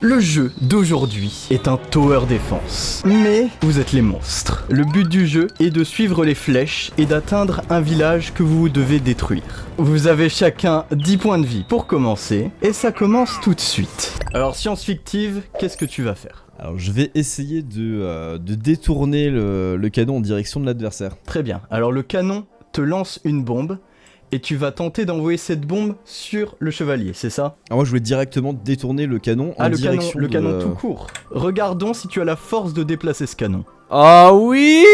Le jeu d'aujourd'hui est un tower defense, mais vous êtes les monstres. Le but du jeu est de suivre les flèches et d'atteindre un village que vous devez détruire. Vous avez chacun 10 points de vie pour commencer, et ça commence tout de suite. Alors science fictive, qu'est-ce que tu vas faire? Alors je vais essayer de détourner le canon en direction de l'adversaire. Très bien, alors le canon te lance une bombe, et tu vas tenter d'envoyer cette bombe sur le chevalier, c'est ça? Alors moi je voulais directement détourner le canon en direction le canon tout court. Regardons si tu as la force de déplacer ce canon. Oh oui,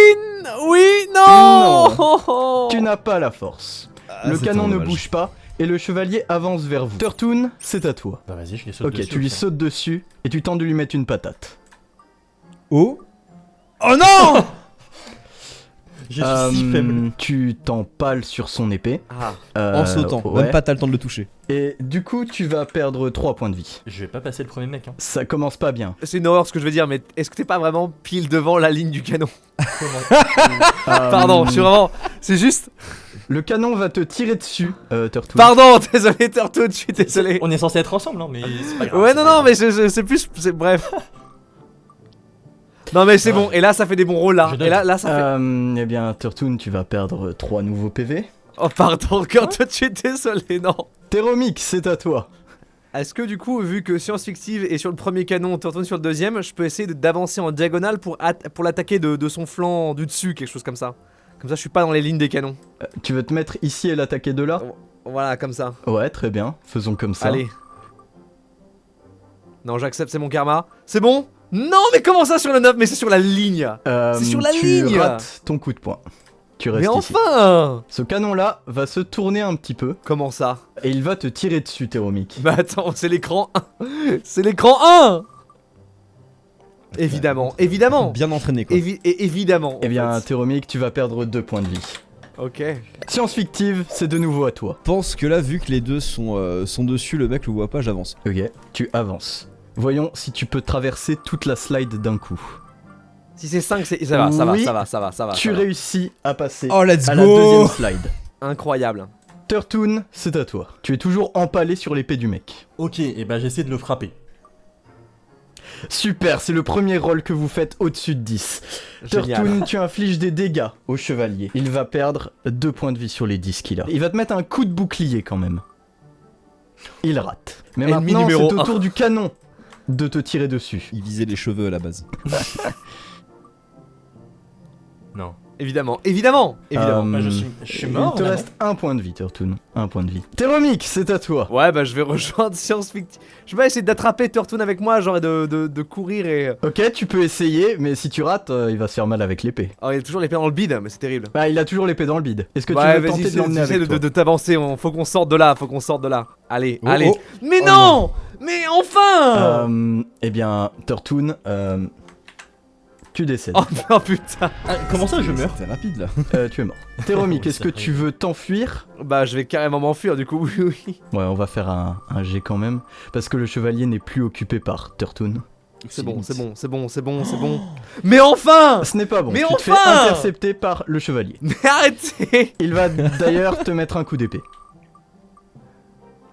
non. Tu n'as pas la force. Le canon ne bouge pas et le chevalier avance vers vous. Turtoon, c'est à toi. Bah vas-y, je lui saute dessus. Ok, tu lui sautes dessus et tu tentes de lui mettre une patate. Oh non. Je suis si faible. Tu t'empales sur son épée. En sautant, ouais. même pas t'as le temps de le toucher. Et du coup, tu vas perdre 3 points de vie. Je vais pas passer le premier mec. Hein. Ça commence pas bien. C'est une horreur ce que je veux dire, mais est-ce que t'es pas vraiment pile devant la ligne du canon? Pardon, je suis vraiment... C'est juste... Le canon va te tirer dessus, Turtoon. Pardon, désolé Turtoon, je suis désolé. On est censé être ensemble, non mais c'est pas grave. Ouais, non, mais c'est plus... Bref. Non mais c'est bon, et là ça fait des bons rôles là. Et là ça fait... Eh bien, Turtoon, tu vas perdre 3 nouveaux PV. Oh pardon, encore tout de suite, désolé, non. Théromique, c'est à toi. Est-ce que du coup, vu que Science Fictive est sur le premier canon, Turtoon sur le deuxième, je peux essayer d'avancer en diagonale pour l'attaquer de son flanc du dessus, quelque chose comme ça? Comme ça je suis pas dans les lignes des canons. Tu veux te mettre ici et l'attaquer de là? Voilà, comme ça. Ouais, très bien, faisons comme ça. Allez. Non, j'accepte, c'est mon karma. C'est bon? Non, mais comment ça sur le 9? Mais c'est sur la ligne. C'est sur la ligne. Tu rates ton coup de poing. Tu restes Mais ici. enfin. Ce canon-là va se tourner un petit peu Comment ça? et il va te tirer dessus, Théromique. Bah attends, c'est l'écran 1. C'est l'écran 1. Évidemment, évidemment. Bien entraîné quoi. Évidemment. Eh bien, en fait. Théromique, tu vas perdre 2 points de vie. Ok. Science fictive, c'est de nouveau à toi. Je pense que là, vu que les deux sont dessus, le mec le voit pas, j'avance. Ok, tu avances. Voyons si tu peux traverser toute la slide d'un coup. Si c'est 5, ça va, ça va, Oui, ça va, ça va, ça va. Tu ça va. réussis à passer Oh, let's à la go. deuxième slide. Incroyable. Turtoon, c'est à toi. Tu es toujours empalé sur l'épée du mec. Ok, et bah j'essaie de le frapper. Super, c'est le premier rôle que vous faites au-dessus de 10. Génial. Turtoon, tu infliges des dégâts au chevalier. Il va perdre 2 points de vie sur les 10 qu'il a. Il va te mettre un coup de bouclier quand même. Il rate. Mais Ennemi maintenant, numéro c'est au 1. tour du canon de te tirer dessus. Il visait les cheveux à la base. Non. Évidemment, évidemment, évidemment. Bah, je suis mort. Il te reste 1 point de vie, Turtoon. 1 point de vie. Théromique, c'est à toi. Ouais, bah je vais rejoindre Science Fiction. Je vais essayer d'attraper Turtoon avec moi, genre et de courir et... Ok, tu peux essayer, mais si tu rates, il va se faire mal avec l'épée. Oh, il a toujours l'épée dans le bide, mais c'est terrible. Bah, il a toujours l'épée dans le bide. Est-ce que tu Ouais, veux vas-y, tenter de l'emmener avec toi de t'avancer, faut qu'on sorte de là, faut qu'on sorte de là. Allez, Oh, allez. oh. Mais Oh non. Mais enfin. Eh bien, Turtoon, tu décèdes. Oh non, putain. Ah, comment ça je meurs? C'était rapide là. Tu es mort. Théromique, Oui, est-ce que ça tu veux t'enfuir? Bah je vais carrément m'enfuir du coup, oui. Ouais, on va faire un jet quand même, parce que le chevalier n'est plus occupé par Turtoon. C'est bon, c'est bon, c'est bon, c'est bon, c'est bon. Mais enfin. Ce n'est pas bon, Mais tu te fais enfin intercepter par le chevalier. Mais arrêtez. Il va d'ailleurs te mettre un coup d'épée.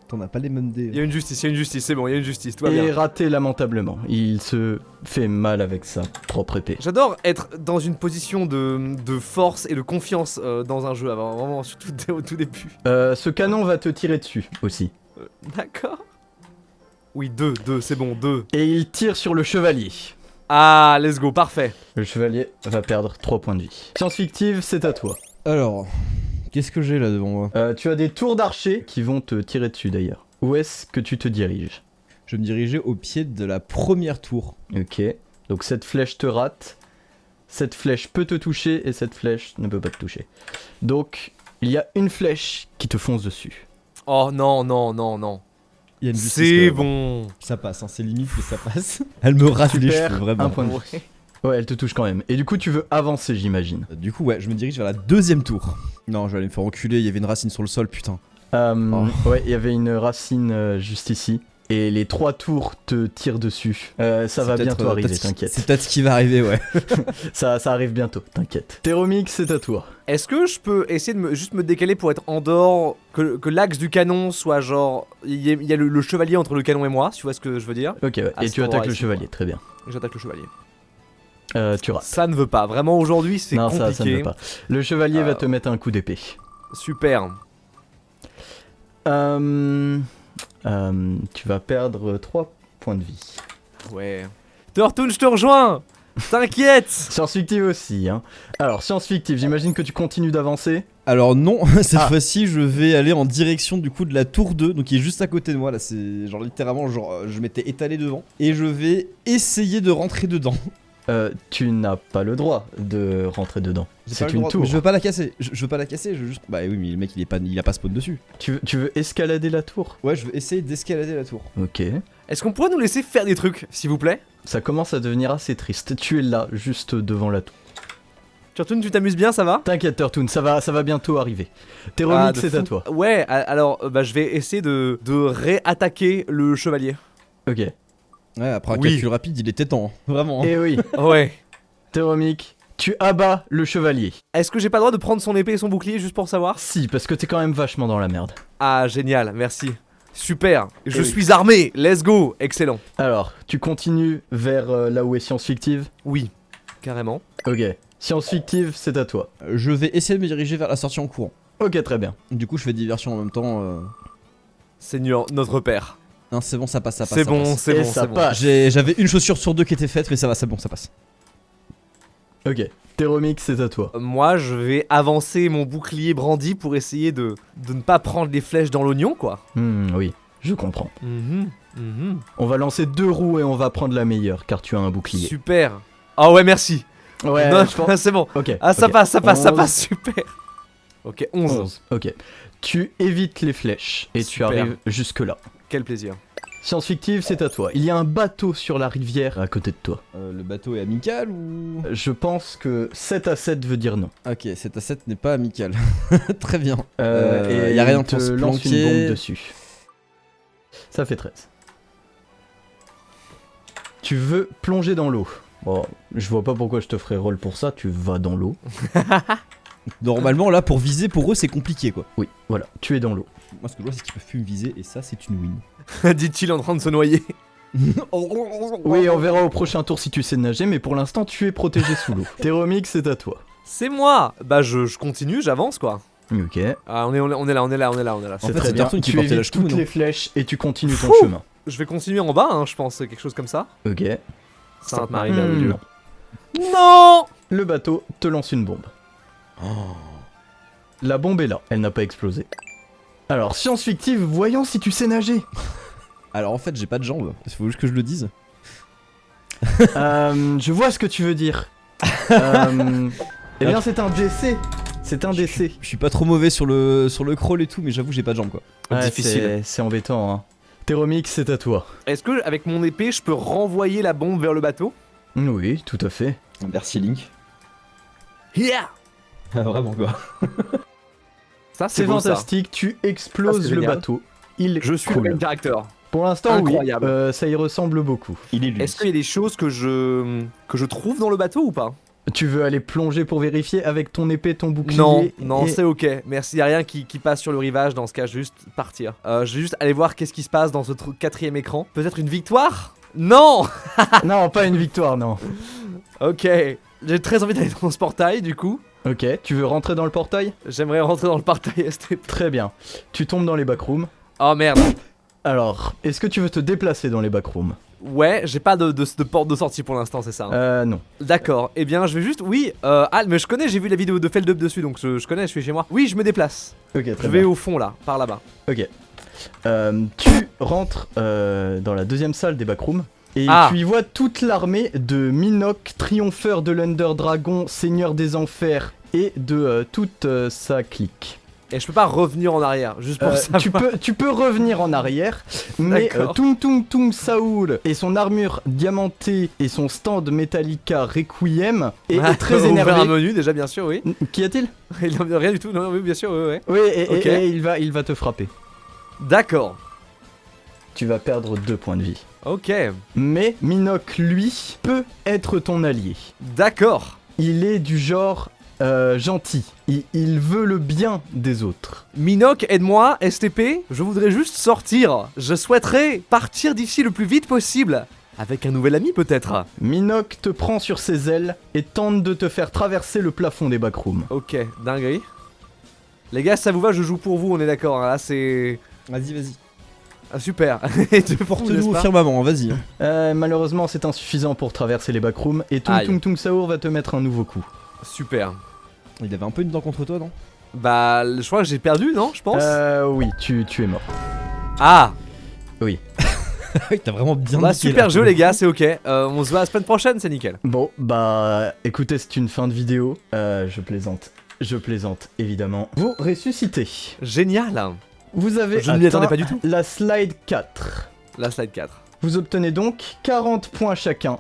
T'en as pas les mêmes dés. Il y a une justice, c'est bon, il y a une justice, tout va Et bien. raté lamentablement. Il se fait mal avec sa propre épée. J'adore être dans une position de force et de confiance dans un jeu, avant, vraiment, surtout au tout début. Ce canon va te tirer dessus aussi. D'accord. Oui, 2, c'est bon, 2. Et il tire sur le chevalier. Ah, let's go, parfait. Le chevalier va perdre 3 points de vie. Science fictive, c'est à toi. Alors, qu'est-ce que j'ai là devant moi? Tu as des tours d'archers qui vont te tirer dessus d'ailleurs. Où est-ce que tu te diriges? Je vais me diriger au pied de la première tour. Ok. Donc cette flèche te rate. Cette flèche peut te toucher et cette flèche ne peut pas te toucher. Donc il y a une flèche qui te fonce dessus. Oh non, non, non, non. Il y a une justice C'est quand même. bon. Ça passe, hein, c'est limite que ça passe. Elle me rase Tu les perds cheveux, vraiment. un point de vie. Ouais, elle te touche quand même. Et du coup tu veux avancer, j'imagine. Du coup, ouais, je me dirige vers la deuxième tour. Non, je vais aller me faire enculer, il y avait une racine sur le sol, putain. Ouais, il y avait une racine juste ici. et les 3 tours te tirent dessus. Ça va bientôt arriver, t'inquiète. C'est peut-être ce qui va arriver, ouais. Ça arrive bientôt, t'inquiète. Theromix, c'est à toi. Est-ce que je peux essayer de juste me décaler pour être en dehors, que l'axe du canon soit genre... Il y a le chevalier entre le canon et moi, si tu vois ce que je veux dire. Ok, ouais. À Et cet tu attaques endroit le ici, chevalier, très bien. J'attaque le chevalier. Tu rates. Ça ne veut pas, vraiment aujourd'hui c'est Non, compliqué. ça ne veut pas. Le chevalier va te mettre un coup d'épée. Super. Tu vas perdre 3 points de vie. Ouais. Turtoon, je te rejoins. T'inquiète. Science fictive aussi, hein. Alors, science fictive, j'imagine que tu continues d'avancer. Alors non, cette fois-ci je vais aller en direction du coup de la tour 2, donc qui est juste à côté de moi là, c'est genre littéralement genre je m'étais étalé devant et je vais essayer de rentrer dedans. Tu n'as pas le droit de rentrer dedans. J'ai pas C'est le une droit, tour. mais je veux pas la casser, je veux pas la casser, je veux juste... Bah oui mais le mec il a pas spawn dessus. Tu veux escalader la tour? Ouais je veux essayer d'escalader la tour. Ok. Est-ce qu'on pourrait nous laisser faire des trucs, s'il vous plaît? Ça commence à devenir assez triste. Tu es là, juste devant la tour. Turtoon, tu t'amuses bien, ça va? T'inquiète, Turtoon, ça va bientôt arriver. Theromix, de c'est à fou. toi. Ouais, alors bah, je vais essayer de réattaquer le chevalier. Ok. Ouais après un Oui. calcul rapide il était temps, hein. Vraiment. Et oui, Ouais. Theromix, tu abats le chevalier. Est-ce que j'ai pas le droit de prendre son épée et son bouclier juste pour savoir? Si, parce que t'es quand même vachement dans la merde. Ah, génial, merci. Super, je oui. suis armé, let's go, excellent. Alors, tu continues vers là où est science fictive. Oui, carrément. Ok. Science fictive, c'est à toi. Je vais essayer de me diriger vers la sortie en courant. Ok, très bien. Du coup je fais diversion en même temps. Seigneur, notre père. Non c'est bon ça passe, ça passe. C'est ça bon, passe. c'est Et bon, ça c'est bon. passe. J'avais une chaussure sur 2 qui était faite mais ça va, c'est bon, ça passe. Ok. Theromix, c'est à toi. Moi, je vais avancer mon bouclier brandi pour essayer de ne pas prendre les flèches dans l'oignon, quoi. Oui, je comprends. Mhm. On va lancer 2 roues et on va prendre la meilleure, car tu as un bouclier. Super. Ah ouais, merci. Ouais, Non, je pense... c'est bon. Ok. Ah, ça ok. passe, ça 11. passe, super. Ok, 11. 11. Ok. Tu évites les flèches et Super. tu arrives jusque là. Quel plaisir. Science fictive, c'est à toi. Il y a un bateau sur la rivière à côté de toi. Le bateau est amical ou... Je pense que 7 à 7 veut dire non. Ok, 7 à 7 n'est pas amical. Très bien. Et y a rien il te pour se lance une planquer. bombe dessus. Ça fait 13. Tu veux plonger dans l'eau. Bon, je vois pas pourquoi je te ferais roll pour ça, tu vas dans l'eau. Normalement là pour viser pour eux c'est compliqué quoi. Oui, voilà, tu es dans l'eau. Moi ce que je vois c'est qu'ils peuvent plus me viser et ça c'est une win. Dit-il en train de se noyer. Oui, on verra au prochain tour si tu sais nager, mais pour l'instant tu es protégé sous l'eau. Theromix, c'est à toi. C'est moi. Bah, je continue, j'avance, quoi. Ok, Ah, on est là. c'est fait, très c'est bien. Turtoon qui Tu portait la évites ch'toune, toutes non les flèches et tu continues ton Fou. chemin. Je vais continuer en bas, hein, je pense, quelque chose comme ça. Ok. Sainte Marie, Hmm, Mère de Dieu. non. Non. Le bateau te lance une bombe. La bombe est là, elle n'a pas explosé. Alors, science fictive, voyons si tu sais nager. Alors en fait j'ai pas de jambes, il faut juste que je le dise. Je vois ce que tu veux dire. Eh bien, c'est un décès. C'est un décès. Je suis pas trop mauvais sur le crawl et tout mais j'avoue j'ai pas de jambes quoi. Ouais, Difficile. c'est embêtant, hein. Theromix, c'est à toi. Est-ce que, avec mon épée, je peux renvoyer la bombe vers le bateau? Oui, tout à fait. Merci Link. Yeah. Vraiment quoi. Ça, C'est beau, ça. fantastique, tu Ah, exploses c'est le génial. bateau. Il Je suis coule. le directeur. Pour l'instant, oui, Incroyable. ça y ressemble beaucoup. Il est lui. Est-ce qu'il y a des choses que je trouve dans le bateau ou pas? Tu veux aller plonger pour vérifier avec ton épée, ton bouclier? Non, et- c'est ok. Merci, y a rien qui passe sur le rivage. Dans ce cas, juste partir. Je vais juste aller voir qu'est-ce qui se passe dans ce 4ème écran. Peut-être une victoire? Non. Non, pas une victoire, non. Ok. J'ai très envie d'aller dans ce portail, du coup. Ok, tu veux rentrer dans le portail? J'aimerais rentrer dans le portail STP. Très bien. Tu tombes dans les backrooms. Oh merde. Alors, est-ce que tu veux te déplacer dans les backrooms? Ouais, j'ai pas de porte de sortie pour l'instant, c'est ça, hein. Non. D'accord, eh bien je vais juste, oui, ah mais je connais, j'ai vu la vidéo de Feldup dessus, donc je connais, je suis chez moi. Oui, je me déplace, Ok, je très vais bien. au fond là, par là-bas. Ok. Tu rentres dans la deuxième salle des backrooms. Et Ah. tu y vois toute l'armée de Minoc, triompheur de l'Under Dragon, seigneur des enfers et de toute sa clique. Et je peux pas revenir en arrière, juste pour ça. Tu peux revenir en arrière, mais D'accord. Tung Tung Tung Saoul et son armure diamantée et son stand Metallica Requiem est très Ouvrir un énervé. menu déjà, bien sûr, oui. Qu'y a-t-il? Il n'a rien du tout, non, oui, bien sûr, oui, ouais. Oui, et, Ok. et il va te frapper. D'accord. tu vas perdre 2 points de vie. Ok, Mais Minoc, lui, peut être ton allié. d'accord. Il est du genre gentil. Il veut le bien des autres. Minoc, aide-moi, STP, je voudrais juste sortir. Je souhaiterais partir d'ici le plus vite possible. Avec un nouvel ami peut-être. Minoc te prend sur ses ailes et tente de te faire traverser le plafond des backrooms. Ok, dinguerie. Les gars, ça vous va, je joue pour vous, on est d'accord, hein, là c'est... Vas-y. Ah, super. Et de fou, n'est-ce Porte-nous au pas firmament, vas-y. Malheureusement, c'est insuffisant pour traverser les backrooms et Tung Aïe. Tung Tung Saour va te mettre un nouveau coup. Super. Il avait un peu une dent contre toi, non? Bah, je crois que j'ai perdu, non, je pense Oui, tu es mort. Ah Oui. Oui, t'as vraiment bien Bah, niqué, super là. jeu, les gars, c'est ok. On se voit la semaine prochaine, c'est nickel. Bon, bah, écoutez, c'est une fin de vidéo. Je plaisante, évidemment. Vous ressuscitez. Génial. Vous avez Je ne m'y attendais atteint pas du tout. la slide 4. La slide 4. Vous obtenez donc 40 points chacun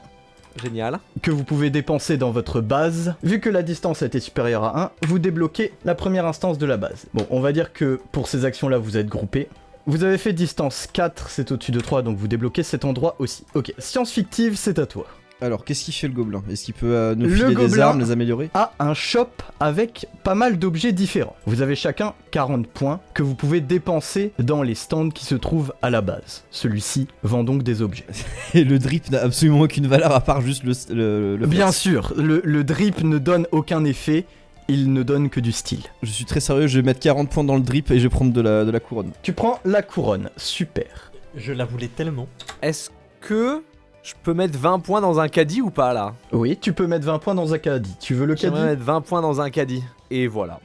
Génial. que vous pouvez dépenser dans votre base. Vu que la distance a été supérieure à 1, vous débloquez la première instance de la base. Bon, on va dire que pour ces actions-là, vous êtes groupés. Vous avez fait distance 4, c'est au-dessus de 3, donc vous débloquez cet endroit aussi. Ok, science fictive, c'est à toi. Alors, qu'est-ce qu'il fait le gobelin? Est-ce qu'il peut nous Le filer des gobelin- armes, les améliorer? A un shop avec pas mal d'objets différents. Vous avez chacun 40 points que vous pouvez dépenser dans les stands qui se trouvent à la base. Celui-ci vend donc des objets. Et le drip n'a absolument aucune valeur à part juste le Bien flex. sûr, le drip ne donne aucun effet, il ne donne que du style. Je suis très sérieux, je vais mettre 40 points dans le drip et je vais prendre de la couronne. Tu prends la couronne, super. Je la voulais tellement. Est-ce que je peux mettre 20 points dans un caddie ou pas, là? Oui, tu peux mettre 20 points dans un caddie. Tu veux le caddie? J'aimerais mettre 20 points dans un caddie. Et voilà.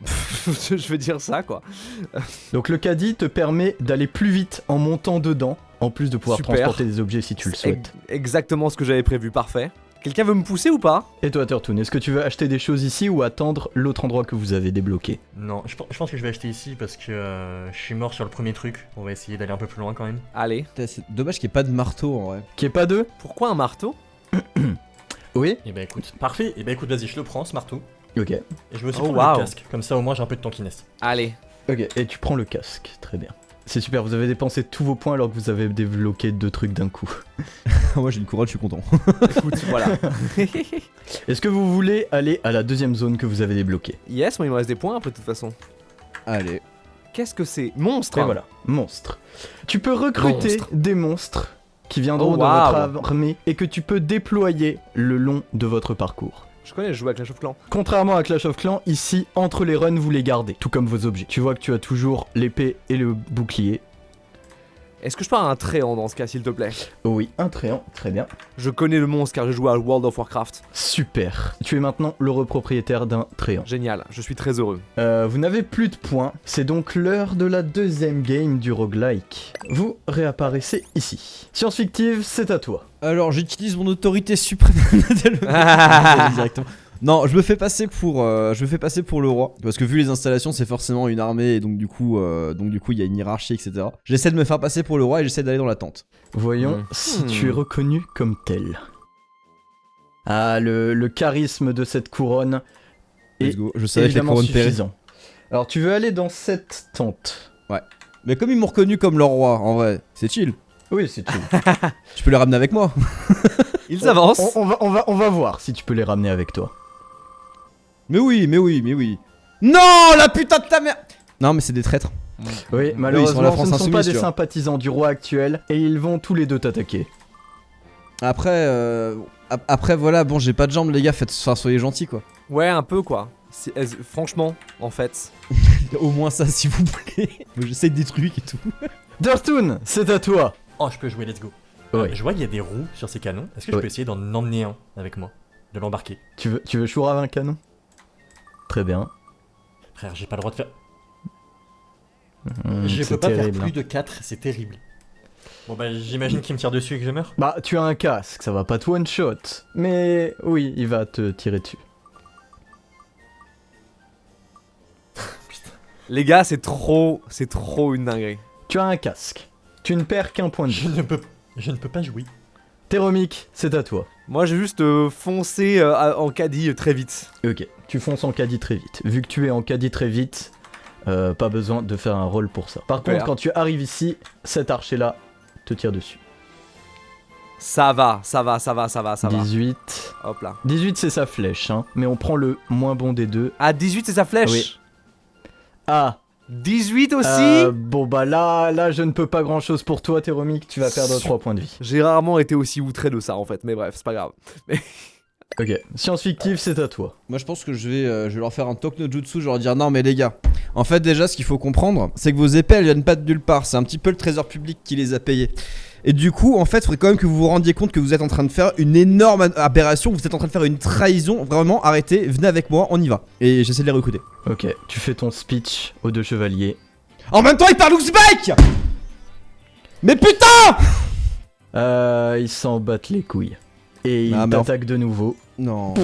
Je veux dire ça, quoi. Donc le caddie te permet d'aller plus vite en montant dedans, en plus de pouvoir Super. transporter des objets si tu le souhaites. Exactement ce que j'avais prévu, parfait. Quelqu'un veut me pousser ou pas? Et toi, Turtoon, est-ce que tu veux acheter des choses ici ou attendre l'autre endroit que vous avez débloqué? Non, je pense que je vais acheter ici parce que je suis mort sur le premier truc. On va essayer d'aller un peu plus loin quand même. Allez. Putain, c'est dommage qu'il n'y ait pas de marteau en vrai. Qui est pas deux? Pourquoi un marteau? Oui. Et bah écoute, parfait. Et bah écoute, vas-y, je le prends ce marteau. Ok. Et je vais aussi Oh, prendre waouh. le casque. Comme ça au moins j'ai un peu de tankiness. Allez. Ok, et tu prends le casque, très bien. C'est super, vous avez dépensé tous vos points alors que vous avez débloqué 2 trucs d'un coup. Moi j'ai une couronne, je suis content. Écoute, voilà. Est-ce que vous voulez aller à la deuxième zone que vous avez débloquée? Yes, moi il me reste des points après de toute façon. Allez. Qu'est-ce que c'est? Monstre. Et voilà, monstre. Tu peux recruter Monstre. des monstres qui viendront Oh, dans waouh. votre armée et que tu peux déployer le long de votre parcours. Je connais, je joue à Clash of Clans. Contrairement à Clash of Clans, ici, entre les runs, vous les gardez, tout comme vos objets. Tu vois que tu as toujours l'épée et le bouclier. Est-ce que je peux avoir un tréant dans ce cas, s'il te plaît? Oui, un tréant, très bien. Je connais le monstre car je joue à World of Warcraft. Super. Tu es maintenant le repropriétaire d'un tréant. Génial, je suis très heureux. Vous n'avez plus de points, c'est donc l'heure de la deuxième game du roguelike. Vous réapparaissez ici. Science fictive, c'est à toi. Alors j'utilise mon autorité suprême directement. Non, je me fais passer pour le roi parce que vu les installations, c'est forcément une armée et donc du coup il y a une hiérarchie, etc. J'essaie de me faire passer pour le roi et j'essaie d'aller dans la tente. Voyons si tu es reconnu comme tel. Ah, le charisme de cette couronne Let's est go. Je savais que la évidemment couronne paierait. suffisant. Alors tu veux aller dans cette tente? Mais comme ils m'ont reconnu comme leur roi, en vrai, c'est chill. Oui, c'est chill. Tu peux les ramener avec moi. Ils avancent. On va voir si tu peux les ramener avec toi. Mais oui. Non, la putain de ta mère. Non, mais c'est des traîtres. Oui, ils sont malheureusement, la ce France ne sont pas insoumise, des tu vois. sympathisants du roi actuel et ils vont tous les deux t'attaquer. Après voilà, bon, j'ai pas de jambes, les gars, soyez gentils quoi. Ouais, un peu quoi. Franchement, en fait. Au moins ça, s'il vous plaît. J'essaie des trucs et tout. Durtoon, c'est à toi. Oh, je peux jouer, let's go. Ouais. Je vois qu'il y a des roues sur ces canons. Est-ce que je Ouais. peux essayer d'en emmener un avec moi? De l'embarquer? Tu veux chourave un canon? Très bien. Frère, j'ai pas le droit de faire. C'est Je peux pas terrible, faire hein. plus de 4, c'est terrible. Bon bah j'imagine qu'il me tire dessus et que je meurs. Bah, tu as un casque, ça va pas te one shot. Mais oui, il va te tirer dessus. Les gars, c'est trop une dinguerie. Tu as un casque. Tu ne perds qu'un point de vie. Je ne peux pas jouer. Théromique, c'est à toi. Moi, j'ai juste foncé en caddie très vite. Ok, tu fonces en caddie très vite. Vu que tu es en caddie très vite, pas besoin de faire un rôle pour ça. Par Super. contre, quand tu arrives ici, cet archer-là te tire dessus. Ça va. 18. Hop là. 18 c'est sa flèche, hein, mais on prend le moins bon des deux. Ah, 18 c'est sa flèche. Oui. Ah, 18 aussi. bon bah là je ne peux pas grand chose pour toi Théromique, tu vas perdre 3 points de vie. J'ai rarement été aussi outré de ça en fait, mais bref, c'est pas grave. Ok, science fictive c'est à toi. Moi je pense que je vais leur faire un talk no jutsu, je vais leur dire non mais les gars, en fait déjà ce qu'il faut comprendre c'est que vos épées elles viennent pas de nulle part, c'est un petit peu le trésor public qui les a payées. Et du coup en fait il faudrait quand même que vous vous rendiez compte que vous êtes en train de faire une énorme aberration, vous êtes en train de faire une trahison, vraiment arrêtez, venez avec moi, on y va. Et j'essaie de les recruter. Ok, tu fais ton speech aux deux chevaliers. En même temps il parle Ouzbek. Mais putain. Ils s'en battent les couilles. Et ils Ah, mais t'attaquent de nouveau. Non.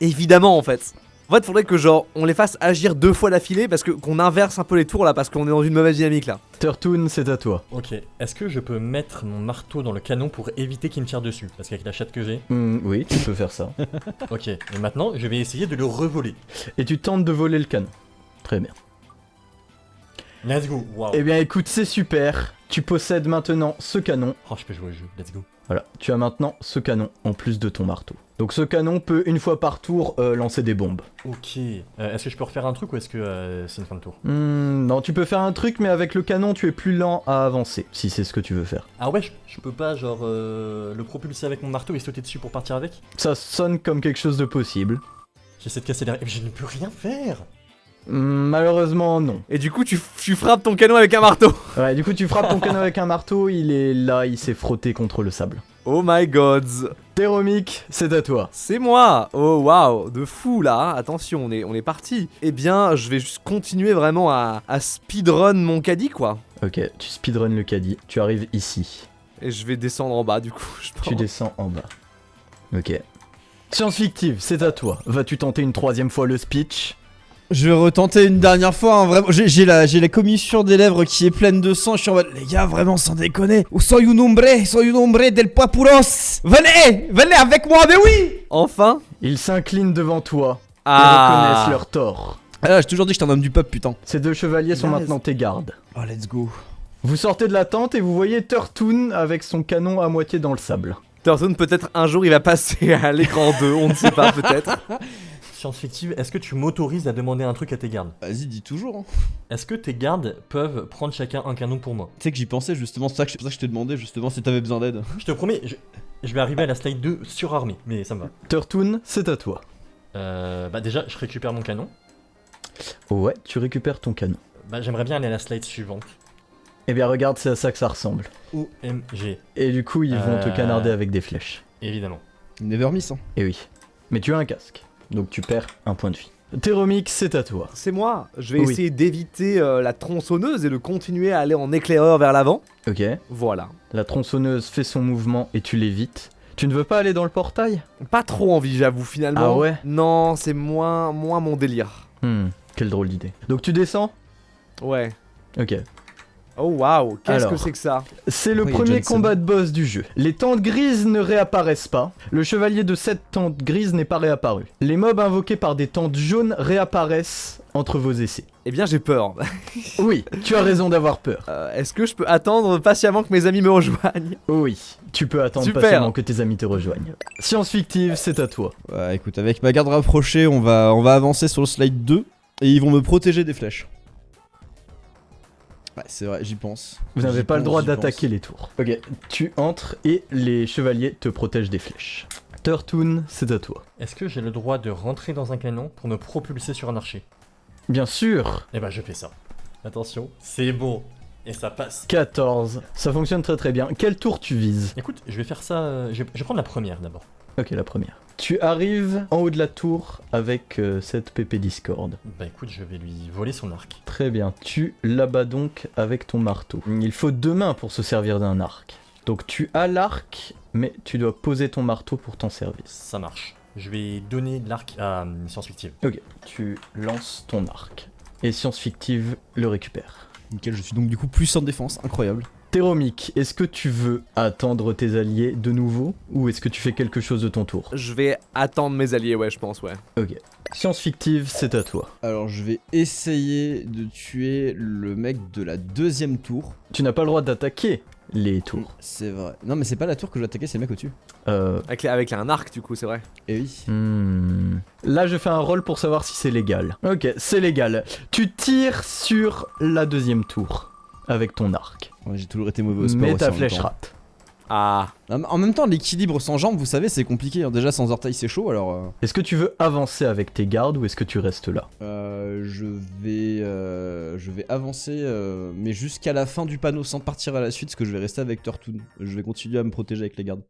Évidemment en fait. En fait, faudrait que genre on les fasse agir 2 fois d'affilée parce que qu'on inverse un peu les tours là parce qu'on est dans une mauvaise dynamique là. Turtoon, c'est à toi. Ok, est-ce que je peux mettre mon marteau dans le canon pour éviter qu'il me tire dessus? Parce qu'avec la chatte que j'ai. Oui, tu peux faire ça. Ok, et maintenant je vais essayer de le revoler. Et tu tentes de voler le canon. Très bien. Let's go, wow. Eh bien écoute, c'est super. Tu possèdes maintenant ce canon. Oh, je peux jouer au jeu, let's go. Voilà, tu as maintenant ce canon en plus de ton marteau. Donc ce canon peut une fois par tour lancer des bombes. Ok, est-ce que je peux refaire un truc ou est-ce que c'est une fin de tour? Non, tu peux faire un truc, mais avec le canon, tu es plus lent à avancer, si c'est ce que tu veux faire. Ah ouais, je peux pas genre le propulser avec mon marteau et sauter dessus pour partir avec? Ça sonne comme quelque chose de possible. J'essaie de casser derrière, mais je ne peux rien faire. Malheureusement, non. Et du coup tu frappes ton canon avec un marteau. Ouais, du coup, tu frappes ton canon avec un marteau, il est là, il s'est frotté contre le sable. Oh my gods. Théromique, c'est à toi. C'est moi. Oh waouh, de fou là. Attention, on est parti. Eh bien, je vais juste continuer vraiment à speedrun mon caddie quoi. Ok, tu speedrun le caddie, tu arrives ici. Et je vais descendre en bas du coup, je pense. Tu descends en bas. Ok. Science fictive, c'est à toi. Vas-tu tenter une 3e fois le speech? Je vais retenter une dernière fois, hein, vraiment. J'ai la commissure des lèvres qui est pleine de sang. Je suis en mode, les gars, vraiment, sans déconner. Soy un hombre del Papuros. Venez avec moi, mais oui. Enfin. Ils s'inclinent devant toi et Ah. reconnaissent leur tort. Ah là, j'ai toujours dit que j'étais un homme du peuple, putain. Ces deux chevaliers sont Nice. maintenant tes gardes. Oh, let's go. Vous sortez de la tente et vous voyez Turtoon avec son canon à moitié dans le sable. Turtoon, peut-être un jour il va passer à l'écran 2, on ne sait pas peut-être. Science fictive, est-ce que tu m'autorises à demander un truc à tes gardes? Vas-y, dis toujours. Hein. Est-ce que tes gardes peuvent prendre chacun un canon pour moi? Tu sais que j'y pensais justement, c'est pour ça que je te demandais justement si t'avais besoin d'aide. Je te promets, je vais arriver à la slide 2 surarmé, mais ça me va. Turtoon, c'est à toi. Bah déjà, je récupère mon canon. Ouais, tu récupères ton canon. Bah j'aimerais bien aller à la slide suivante. Eh bien regarde, c'est à ça que ça ressemble. OMG, Et du coup, ils vont te canarder avec des flèches. évidemment. Never miss, hein. Et oui. Mais tu as un casque, donc tu perds un point de vie. Théromique, c'est à toi. C'est moi. Je vais Oui. essayer d'éviter la tronçonneuse et de continuer à aller en éclaireur vers l'avant. Ok. Voilà. La tronçonneuse fait son mouvement et tu l'évites. Tu ne veux pas aller dans le portail? Pas trop envie, j'avoue, finalement. Ah ouais? Non, c'est moins mon délire. Quelle drôle d'idée. Donc tu descends? Ouais. Ok. Oh waouh, qu'est-ce Alors. que c'est que ça? C'est le Oui, premier Johnson. combat de boss du jeu. Les tentes grises ne réapparaissent pas. Le chevalier de cette tente grise n'est pas réapparu. Les mobs invoqués par des tentes jaunes réapparaissent entre vos essais. Eh bien, j'ai peur. Oui, tu as raison d'avoir peur. Est-ce que je peux attendre patiemment que mes amis me rejoignent? Oui, tu peux attendre Super. patiemment que tes amis te rejoignent. Science fictive, c'est à toi. Ouais, écoute, avec ma garde rapprochée, on va avancer sur le slide 2 et ils vont me protéger des flèches. Ouais, c'est vrai, j'y pense. Vous n'avez J'y pas le pense, droit j'y d'attaquer pense. les tours. Ok, tu entres et les chevaliers te protègent des flèches. Turtoon, c'est à toi. Est-ce que j'ai le droit de rentrer dans un canon pour me propulser sur un archer? Bien sûr. Eh bah je fais ça. Attention, c'est bon. Et ça passe. 14. Ça fonctionne très très bien. Quel tour tu vises? Écoute, je vais faire ça, je vais prendre la première d'abord. Ok, la première. Tu arrives en haut de la tour avec cette PP Discord. Bah écoute, je vais lui voler son arc. Très bien, tu l'abats donc avec ton marteau. Il faut 2 mains pour se servir d'un arc. Donc tu as l'arc, mais tu dois poser ton marteau pour t'en servir. Ça marche. Je vais donner l'arc à Science Fictive. Ok, tu lances ton arc. Et Science Fictive le récupère. Nickel, je suis donc du coup plus en défense, incroyable. Théromique, est-ce que tu veux attendre tes alliés de nouveau ou est-ce que tu fais quelque chose de ton tour? Je vais attendre mes alliés, ouais, je pense, ouais. Ok. Science fictive, c'est à toi. Alors je vais essayer de tuer le mec de la 2ème tour. Tu n'as pas le droit d'attaquer les tours. C'est vrai. Non, mais c'est pas la tour que je vais attaquer, c'est le mec au-dessus. Avec un arc, du coup, c'est vrai. Et oui. Là, je fais un roll pour savoir si c'est légal. Ok, c'est légal. Tu tires sur la deuxième tour avec ton arc. Ouais, j'ai toujours été mauvais au sport. Mais aussi ta en même flèche temps. rate. Ah. En même temps, l'équilibre sans jambes, vous savez, c'est compliqué. Hein. Déjà, sans orteil, c'est chaud, alors. Est-ce que tu veux avancer avec tes gardes ou est-ce que tu restes là? Je vais avancer, mais jusqu'à la fin du panneau sans partir à la suite, parce que je vais rester avec Turtoon. Je vais continuer à me protéger avec les gardes.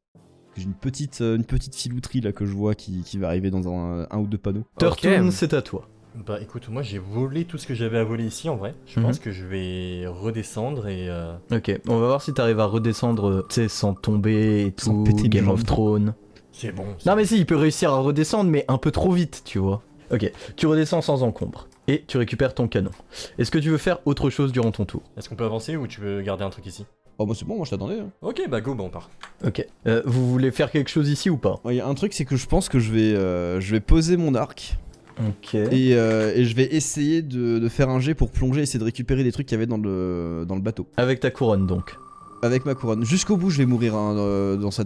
J'ai une petite filouterie là que je vois qui va arriver dans un ou deux panneaux. Turtoon, Ok. c'est à toi. Bah écoute, moi j'ai volé tout ce que j'avais à voler ici en vrai. Je pense que je vais redescendre et... Ok, on va voir si t'arrives à redescendre, tu sais, sans tomber et Sans tout, péter une Game of jambe. Thrones. C'est bon. Non mais si, il peut réussir à redescendre, mais un peu trop vite, tu vois. Ok, tu redescends sans encombre. Et tu récupères ton canon. Est-ce que tu veux faire autre chose durant ton tour? Est-ce qu'on peut avancer ou tu veux garder un truc ici? Oh, moi c'est bon, moi je t'attendais. Hein. Ok, bah go, bah on part. Ok. Vous voulez faire quelque chose ici ou pas? Il y a un truc, c'est que je pense que je vais poser mon arc Ok. et je vais essayer de faire un jet pour plonger, essayer de récupérer des trucs qu'il y avait dans le bateau. Avec ta couronne donc. Avec ma couronne. Jusqu'au bout, je vais mourir hein, dans ce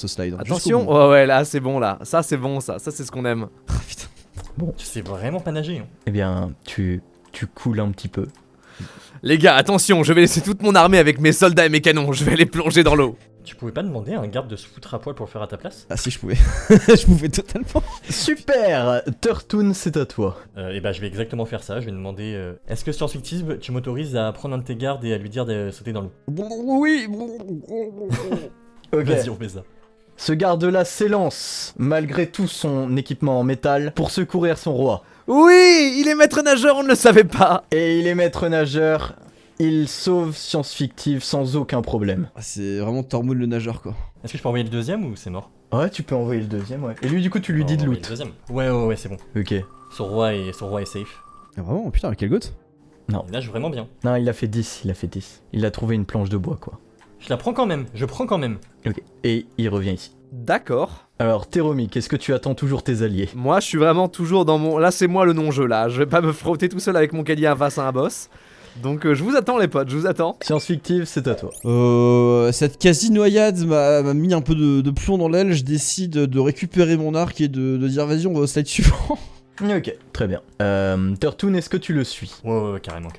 slide. Jusqu'au Attention. bout. Ouais, là, c'est bon, là. Ça, c'est bon, ça. Ça, c'est ce qu'on aime. Ah, putain. Tu sais vraiment pas nager, hein. Eh bien, tu coules un petit peu. Les gars, attention, je vais laisser toute mon armée avec mes soldats et mes canons. Je vais les plonger dans l'eau. Tu pouvais pas demander à un garde de se foutre à poil pour le faire à ta place? Ah si, je pouvais. Je pouvais totalement. Super. Turtoon, c'est à toi. Et bah je vais exactement faire ça, je vais demander... Est-ce que Science Fictive, tu m'autorises à prendre un de tes gardes et à lui dire de sauter dans l'eau? Oui. Ok. Vas-y, on fait ça. Ce garde-là s'élance, malgré tout son équipement en métal, pour secourir son roi. Oui, il est maître nageur, on ne le savait pas. Et il est maître nageur, il sauve Science Fictive sans aucun problème. Ah, c'est vraiment Tormund le nageur quoi. Est-ce que je peux envoyer le deuxième ou c'est mort? Ouais, tu peux envoyer le deuxième, ouais. Et lui, du coup, tu lui dis de On va envoyer loot. le deuxième. Ouais, c'est bon. Ok. Son roi est safe. Ah, vraiment, putain, quel goth. Il nage vraiment bien. Non, il a fait 10, Il a trouvé une planche de bois, quoi. Je la prends quand même, je prends quand même. Ok. Et il revient ici. D'accord. Alors, Téromique, est-ce que tu attends toujours tes alliés? Moi, je suis vraiment toujours dans mon... Là, c'est moi le non-jeu, là. Je vais pas me frotter tout seul avec mon calier face à un boss. Donc, je vous attends, les potes, je vous attends. Science Fictive, c'est à toi. Cette quasi-noyade m'a mis un peu de plomb dans l'aile. Je décide de récupérer mon arc et de dire vas-y, on va au slide suivant. Ok, très bien. Turtoon, est-ce que tu le suis? Ouais, carrément.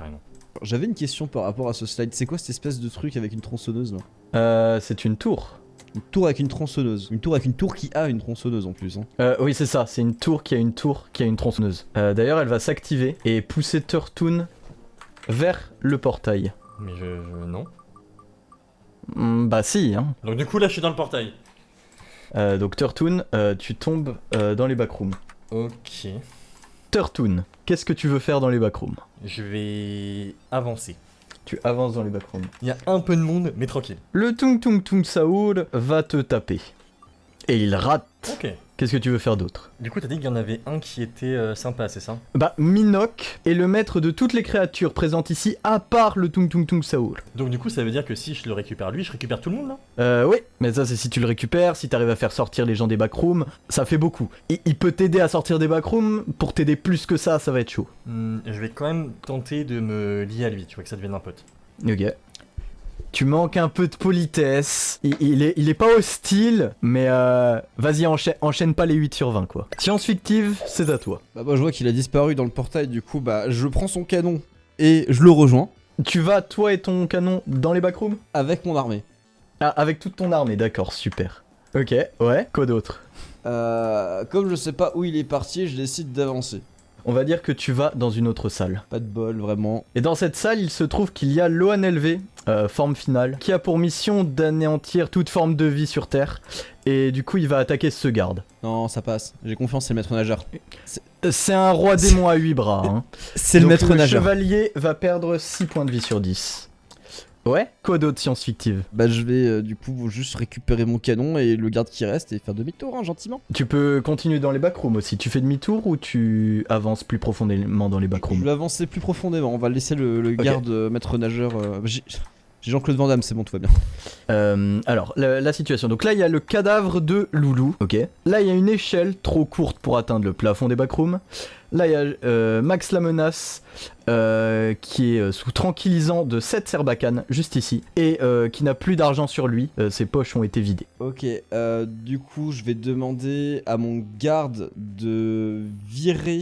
J'avais une question par rapport à ce slide. C'est quoi cette espèce de truc avec une tronçonneuse là? C'est une tour. Une tour avec une tronçonneuse. Une tour avec une tour qui a une tronçonneuse en plus. Hein. Oui, c'est ça, c'est une tour qui a une tronçonneuse. D'ailleurs, elle va s'activer et pousser Turtoon vers le portail. Mais non. Bah si, hein. Donc du coup là je suis dans le portail. Donc Turtoon, tu tombes dans les backrooms. Ok. Turtoon, qu'est-ce que tu veux faire dans les backrooms? Je vais avancer. Tu avances dans les backrooms. Il y a un peu de monde, mais tranquille. Le Tung Tung Tung Saoul va te taper. Et il rate. Ok. Qu'est-ce que tu veux faire d'autre? Du coup t'as dit qu'il y en avait un qui était sympa, c'est ça? Bah, Minoc est le maître de toutes les créatures présentes ici, à part le Tung Tung Tung Saoul. Donc du coup ça veut dire que si je le récupère lui, je récupère tout le monde là? Oui, mais ça c'est si tu le récupères, si t'arrives à faire sortir les gens des backrooms, ça fait beaucoup. Il peut t'aider à sortir des backrooms, pour t'aider plus que ça va être chaud. Je vais quand même tenter de me lier à lui, tu vois, que ça devienne un pote. Ok. Tu manques un peu de politesse. Il est pas hostile, mais vas-y, enchaîne pas les 8 sur 20 quoi. Science fictive, c'est à toi. Bah, je vois qu'il a disparu dans le portail. Du coup, je prends son canon et je le rejoins Tu vas, toi et ton canon, dans les backrooms? avec mon armée. Ah, avec toute ton armée, d'accord, super. Ok, ouais, quoi d'autre? Comme je sais pas où il est parti, je décide d'avancer. On va dire que tu vas dans une autre salle. Pas de bol, vraiment. Et dans cette salle, il se trouve qu'il y a l'ONLV, forme finale, qui a pour mission d'anéantir toute forme de vie sur Terre. Et du coup, il va attaquer ce garde. Non, ça passe. J'ai confiance, c'est le maître nageur. C'est un roi démon à 8 bras. Hein. C'est le Donc, maître nageur. Le chevalier va perdre 6 points de vie sur 10. Ouais, quoi d'autre science fictive? Je vais du coup juste récupérer mon canon et le garde qui reste et faire demi-tour, hein, gentiment. Tu peux continuer dans les backrooms aussi. Tu fais demi-tour ou tu avances plus profondément dans les Je backrooms? vais avancer plus profondément. On va laisser le garde maître nageur. J'ai Jean-Claude Van Damme, c'est bon, tout va bien. Alors, la situation. Donc là, il y a le cadavre de Loulou. Ok. Là, il y a une échelle trop courte pour atteindre le plafond des backrooms. Là, il y a Max la menace qui est sous tranquillisant de 7 serbacanes, juste ici, et qui n'a plus d'argent sur lui. Ses poches ont été vidées. Ok, du coup, je vais demander à mon garde de virer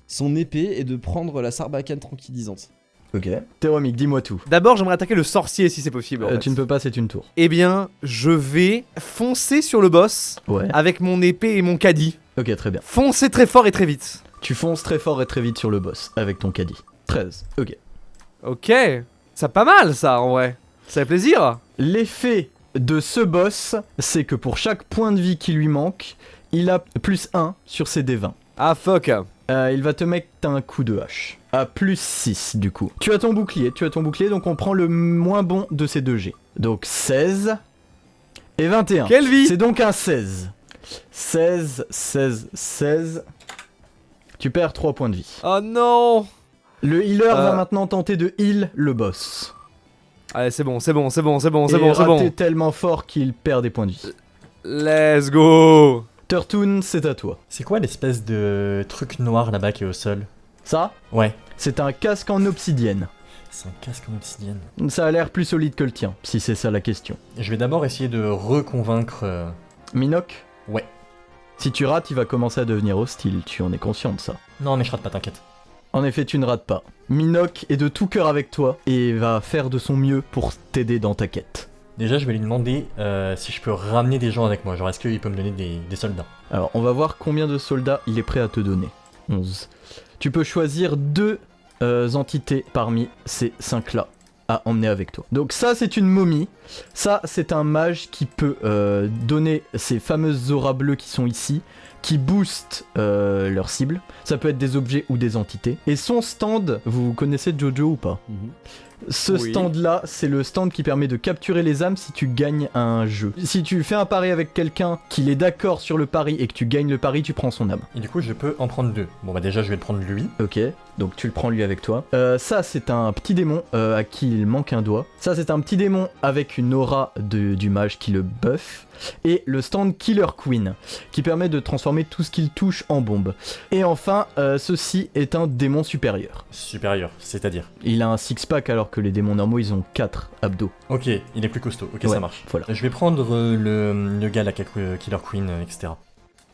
son épée et de prendre la sarbacane tranquillisante. Ok. Théromique, dis-moi tout. D'abord, j'aimerais attaquer le sorcier si c'est possible. En fait. Tu ne peux pas, c'est une tour. Eh bien, je vais foncer sur le boss Ouais. avec mon épée et mon caddie. Ok, très bien. Foncer très fort et très vite. Tu fonces très fort et très vite sur le boss avec ton caddie. 13. Ok. Ok, ça pas mal ça en vrai. Ça fait plaisir. L'effet de ce boss, c'est que pour chaque point de vie qui lui manque, il a plus 1 sur ses D20. Ah fuck. Il va te mettre un coup de hache. À plus 6 du coup. Tu as ton bouclier, donc on prend le moins bon de ces 2 G. Donc 16 et 21. Quelle vie. C'est donc un 16. 16. Tu perds 3 points de vie. Oh non. Le healer va maintenant tenter de heal le boss. Allez, c'est bon. Et rater tellement fort qu'il perd des points de vie. Let's go. Turtoon, c'est à toi. C'est quoi l'espèce de truc noir là-bas qui est au sol? Ça, Ouais. c'est un casque en obsidienne. C'est un casque en obsidienne. Ça a l'air plus solide que le tien, si c'est ça la question. Je vais d'abord essayer de reconvaincre... Minoc, Ouais. si tu rates, il va commencer à devenir hostile, tu en es conscient de ça. Non mais je rate pas, t'inquiète. En effet, tu ne rates pas. Minoc est de tout cœur avec toi et va faire de son mieux pour t'aider dans ta quête. Déjà je vais lui demander si je peux ramener des gens avec moi. Genre est-ce qu'il peut me donner des soldats? Alors, on va voir combien de soldats il est prêt à te donner. 11. Tu peux choisir 2 entités parmi ces 5-là à emmener avec toi. Donc ça, c'est une momie. Ça, c'est un mage qui peut donner ces fameuses auras bleues qui sont ici, qui boostent leur cible. Ça peut être des objets ou des entités. Et son stand, vous connaissez Jojo ou pas? Ce Oui. stand-là, c'est le stand qui permet de capturer les âmes si tu gagnes un jeu. Si tu fais un pari avec quelqu'un qu'il est d'accord sur le pari et que tu gagnes le pari, tu prends son âme. Et du coup je peux en prendre 2. Bon bah déjà je vais le prendre lui. Ok, donc tu le prends lui avec toi. Ça, c'est un petit démon à qui il manque un doigt. Ça, c'est un petit démon avec une aura du mage qui le buff. Et le stand Killer Queen, qui permet de transformer tout ce qu'il touche en bombe. Et enfin, ceci est un démon supérieur. Supérieur, c'est-à-dire. Il a un six-pack alors que les démons normaux, ils ont 4 abdos. Ok, il est plus costaud. Ok, Ouais, ça marche. voilà. Je vais prendre le gars, la Killer Queen, etc.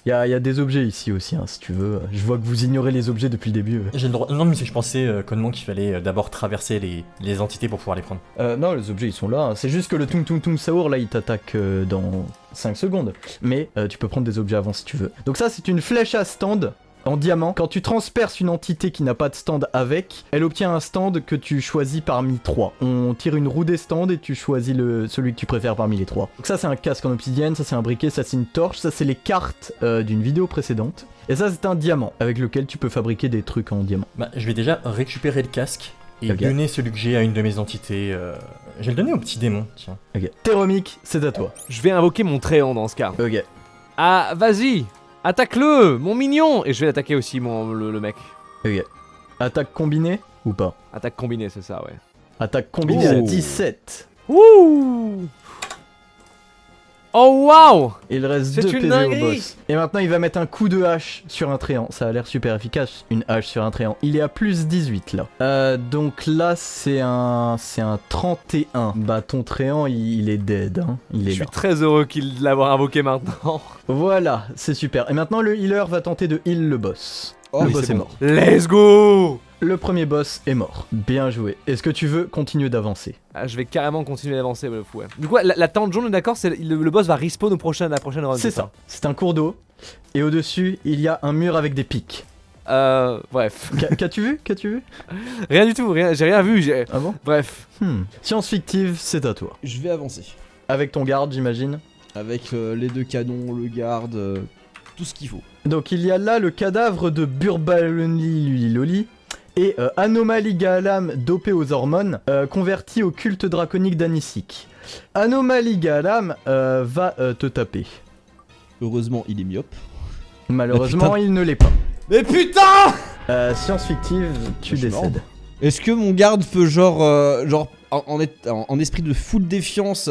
Il y a des objets ici aussi, hein, si tu veux. Je vois que vous ignorez les objets depuis le début. J'ai le droit. Non, mais c'est que je pensais connement qu'il fallait d'abord traverser les entités pour pouvoir les prendre. Non, les objets, ils sont là. Hein. C'est juste que le Tung Tung Tung Saur, là, il t'attaque dans 5 secondes. Mais tu peux prendre des objets avant si tu veux. Donc ça, c'est une flèche à stand en diamant. Quand tu transperces une entité qui n'a pas de stand avec, elle obtient un stand que tu choisis parmi 3. On tire une roue des stands et tu choisis celui que tu préfères parmi les 3. Donc ça, c'est un casque en obsidienne, ça c'est un briquet, ça c'est une torche, ça c'est les cartes d'une vidéo précédente. Et ça, c'est un diamant avec lequel tu peux fabriquer des trucs en diamant. Bah, je vais déjà récupérer le casque et Ok. donner celui que j'ai à une de mes entités. Je vais le donner au petit démon, tiens. Ok. Théromique, c'est à toi. Je vais invoquer mon tréant dans ce cas. Ok. Ah, vas-y. Attaque-le, mon mignon. Et je vais l'attaquer aussi, le mec. Ok. Attaque combinée ou pas? Attaque combinée, c'est ça, ouais. Attaque combinée à Oh. 17. Wouh. Oh waouh. Il reste C'est 2 une PV au dinguerie. boss. Et maintenant, il va mettre un coup de hache sur un tréant. Ça a l'air super efficace, une hache sur un tréant. Il est à plus 18 là. Donc là, c'est un 31. Bah, ton tréant, il est dead. Hein. Il Je est suis là. très heureux qu'il l'avoir invoqué maintenant. Voilà, c'est super. Et maintenant, le healer va tenter de heal le boss. Oh, le oui, boss c'est est bon. mort. Let's go. Le premier boss est mort. Bien joué. Est-ce que tu veux continuer d'avancer? Ah, je vais carrément continuer d'avancer, le fou. Ouais. Du coup, la tente jaune, d'accord, c'est le boss va respawn la prochaine run. C'est ça. C'est un cours d'eau. Et au-dessus, il y a un mur avec des pics. Bref. Qu'as-tu vu? Qu'as-tu vu? Rien du tout, j'ai rien vu. Ah bon? Bref. Science fictive, c'est à toi. Je vais avancer. Avec ton garde, j'imagine. Avec les 2 canons, le garde, tout ce qu'il faut. Donc il y a là le cadavre de Burbaloni Loli et Anomalie Gaalam dopé aux hormones, converti au culte draconique d'Anisik. Anomalie Gaalam va te taper. Heureusement, il est myope. Malheureusement, putain. il ne l'est pas. Mais putain. Science fictive, tu Je suis décèdes. Est-ce que mon garde peut genre en esprit de full défiance,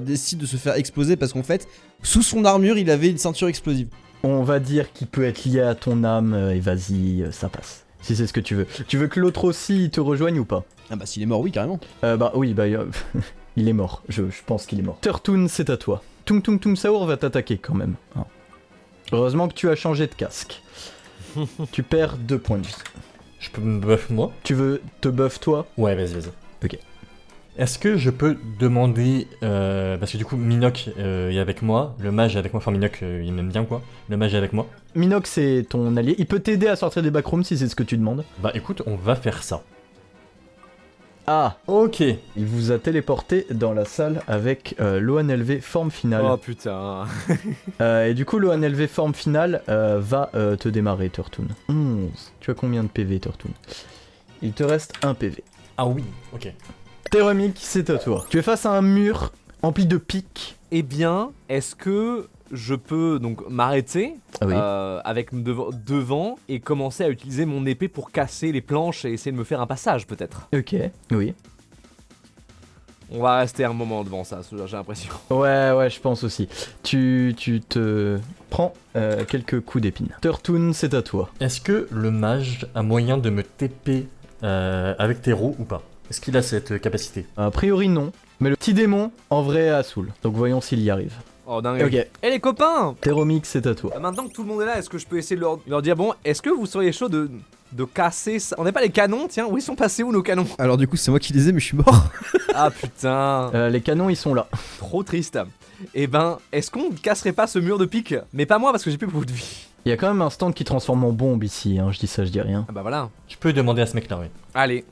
décide de se faire exploser parce qu'en fait, sous son armure, il avait une ceinture explosive. On va dire qu'il peut être lié à ton âme, et vas-y, ça passe. Si c'est ce que tu veux. Tu veux que l'autre aussi te rejoigne ou pas? Ah bah s'il est mort, oui, carrément. Bah oui, il est mort. Je pense qu'il est mort. Turtoon, c'est à toi. Tung Tung Tung Saur va t'attaquer quand même. Hein. Heureusement que tu as changé de casque. Tu perds 2 points de vie. Je peux me buff moi? Tu veux te buff toi? Ouais, vas-y. Ok. Est-ce que je peux demander, parce que du coup Minoc est avec moi, le mage est avec moi, enfin Minoc il m'aime bien quoi, le mage est avec moi. Minoc c'est ton allié, il peut t'aider à sortir des backrooms si c'est ce que tu demandes. Bah écoute, on va faire ça. Ah, Ok. il vous a téléporté dans la salle avec l'ONLV forme finale. Oh putain. Et du coup l'ONLV forme finale va te démarrer Turtoon. 11. Tu as combien de PV Turtoon? Il te reste 1 PV. Ah oui, ok. Théromique, c'est à toi. Tu es face à un mur empli de pics. Eh bien, est-ce que je peux donc m'arrêter Ah oui. avec devant et commencer à utiliser mon épée pour casser les planches et essayer de me faire un passage peut-être? Ok, oui. On va rester un moment devant ça, j'ai l'impression. Ouais, je pense aussi. Tu te prends quelques coups d'épine. Turtoon, c'est à toi. Est-ce que le mage a moyen de me TP avec Tero ou pas? Est-ce qu'il a cette capacité? A priori non, mais le petit démon en vrai a saoul. Donc voyons s'il y arrive. Oh dingue. Ok, Eh les copains, Théromique, c'est à toi. maintenant que tout le monde est là, est-ce que je peux essayer de leur dire bon, est-ce que vous seriez chaud de casser ça? On n'est pas les canons, tiens, où ils sont passés où nos canons? Alors du coup, c'est moi qui les ai, mais je suis mort. Ah putain, Les canons, ils sont là. trop triste. Eh ben, est-ce qu'on ne casserait pas ce mur de pique? Mais pas moi parce que j'ai plus beaucoup de vie. Il y a quand même un stand qui transforme en bombe ici, hein. Je dis ça, je dis rien. Ah bah voilà. Je peux demander à ce mec là, oui.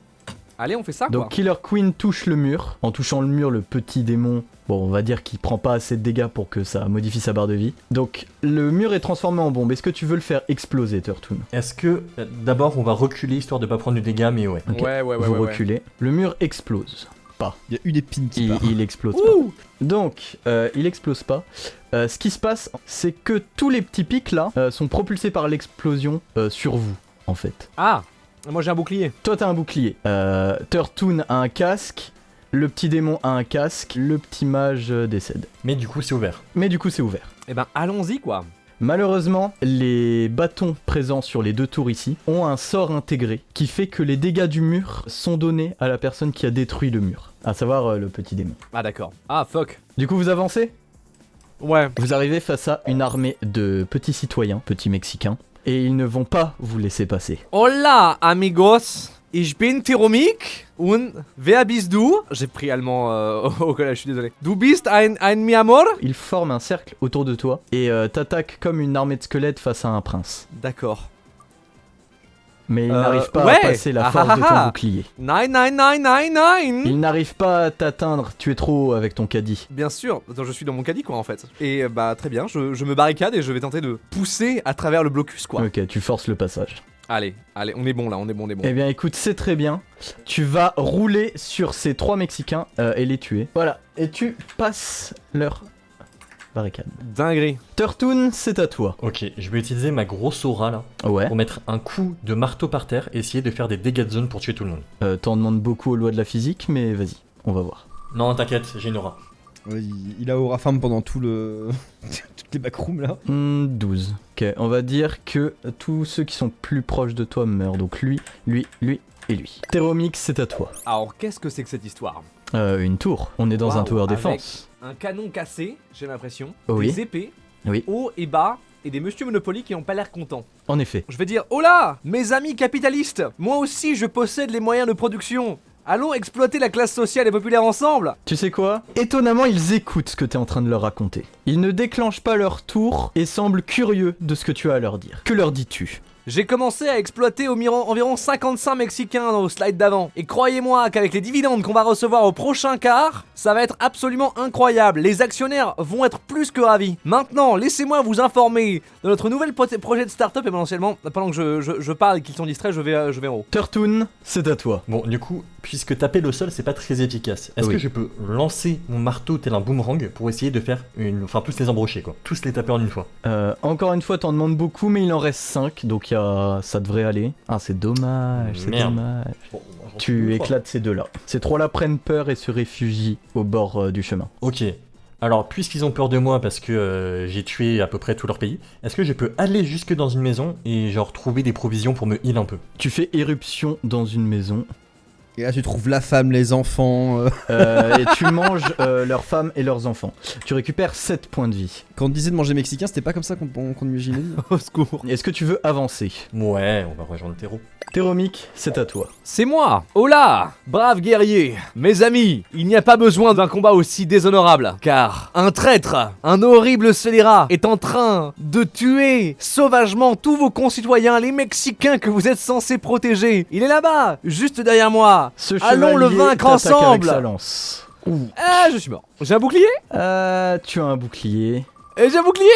Allez, on fait ça Donc quoi. Killer Queen touche le mur. En touchant le mur, le petit démon, bon, on va dire qu'il prend pas assez de dégâts pour que ça modifie sa barre de vie. Donc le mur est transformé en bombe. Est-ce que tu veux le faire exploser, Turtoon? Est-ce que d'abord on va reculer histoire de pas prendre du dégât, mais ouais. Ok. Ouais. Vous reculez. Le mur explose. Il y a une épine qui part. Il explose Ouh. pas. Donc, il explose pas. Ce qui se passe, c'est que tous les petits pics là sont propulsés par l'explosion sur vous, en fait. Ah, moi j'ai un bouclier. Toi, t'as un bouclier. Turtoon a un casque. Le petit démon a un casque. Le petit mage décède. Mais du coup c'est ouvert. Mais du coup, c'est ouvert. Eh ben, allons-y quoi. Malheureusement, les bâtons présents sur les 2 tours ici ont un sort intégré qui fait que les dégâts du mur sont donnés à la personne qui a détruit le mur, à savoir le petit démon. Ah d'accord. Ah fuck. Du coup, vous avancez? Ouais. Vous arrivez face à une armée de petits citoyens, petits mexicains, et ils ne vont pas vous laisser passer. Hola amigos. Ich bin Théromique und wer bist du? J'ai pris allemand au collège, je suis désolé. Du bist ein mi amor? Ils forment un cercle autour de toi et t'attaquent comme une armée de squelettes face à un prince. D'accord. Mais ils n'arrivent pas ouais. à passer la force de ton bouclier. Nine. Ils n'arrivent pas à t'atteindre, tu es trop haut avec ton caddie. Bien sûr, attends, je suis dans mon caddie quoi en fait. Et bah très bien, je me barricade et je vais tenter de pousser à travers le blocus quoi. Ok, tu forces le passage. Allez, on est bon là, on est bon. Eh bien écoute, c'est très bien. Tu vas rouler sur ces 3 Mexicains et les tuer. Voilà, et tu passes leur barricade. Dinguerie. Turtoon, c'est à toi. Ok, je vais utiliser ma grosse aura là Ouais. pour mettre un coup de marteau par terre et essayer de faire des dégâts de zone pour tuer tout le monde. T'en demandes beaucoup aux lois de la physique, mais vas-y, on va voir. Non, t'inquiète, j'ai une aura. Ouais, il a aura femme pendant tout le... toutes les backrooms là. 12. Ok, on va dire que tous ceux qui sont plus proches de toi meurent. Donc lui et lui. Théromique, c'est à toi. Alors qu'est-ce que c'est que cette histoire? Une tour. On est dans un Waouh, tower avec défense. Un canon cassé, j'ai l'impression. Oui. Des épées. Oui. Haut et bas. Et des monsieur Monopoly qui ont pas l'air contents. En effet. Je vais dire, oh là, mes amis capitalistes, moi aussi je possède les moyens de production. Allons exploiter la classe sociale et populaire ensemble. Tu sais quoi? Étonnamment, ils écoutent ce que t'es en train de leur raconter. Ils ne déclenchent pas leur tour et semblent curieux de ce que tu as à leur dire. Que leur dis-tu? J'ai commencé à exploiter environ 55 Mexicains dans le slide d'avant. Et croyez-moi qu'avec les dividendes qu'on va recevoir au prochain quart, ça va être absolument incroyable. Les actionnaires vont être plus que ravis. Maintenant, laissez-moi vous informer de notre nouvel projet de start-up et potentiellement, pendant que je parle et qu'ils sont distraits, je vais en haut. Turtoon, c'est à toi. Bon, du coup, puisque taper le sol c'est pas très efficace, est-ce Oui. que je peux lancer mon marteau tel un boomerang pour essayer de faire enfin tous les embrocher quoi, tous les taper en une fois? Encore une fois, t'en demandes beaucoup, mais il en reste 5, donc ça devrait aller. Ah, c'est dommage, c'est Merde. dommage. Bon, je Tu éclates ces deux-là. Ces trois-là prennent peur et se réfugient au bord du chemin. Ok. Alors, puisqu'ils ont peur de moi parce que j'ai tué à peu près tout leur pays, est-ce que je peux aller jusque dans une maison et genre trouver des provisions pour me heal un peu? Tu fais éruption dans une maison Et là, tu trouves la femme, les enfants. et tu manges leurs femmes et leurs enfants. Tu récupères 7 points de vie. Quand on disait de manger mexicain, c'était pas comme ça qu'on imaginait. Au secours. Est-ce que tu veux avancer? Ouais, on va rejoindre Théro. Téromique, c'est à toi. C'est moi. Hola, brave guerrier. Mes amis, il n'y a pas besoin d'un combat aussi déshonorable, car un traître, un horrible scélérat, est en train de tuer sauvagement tous vos concitoyens, les Mexicains que vous êtes censés protéger. Il est là-bas, juste derrière moi. Ce Allons le chevalier vaincre t'attaque avec ensemble. sa lance. Ah, je suis mort. J'ai un bouclier? Tu as un bouclier. Et j'ai un bouclier?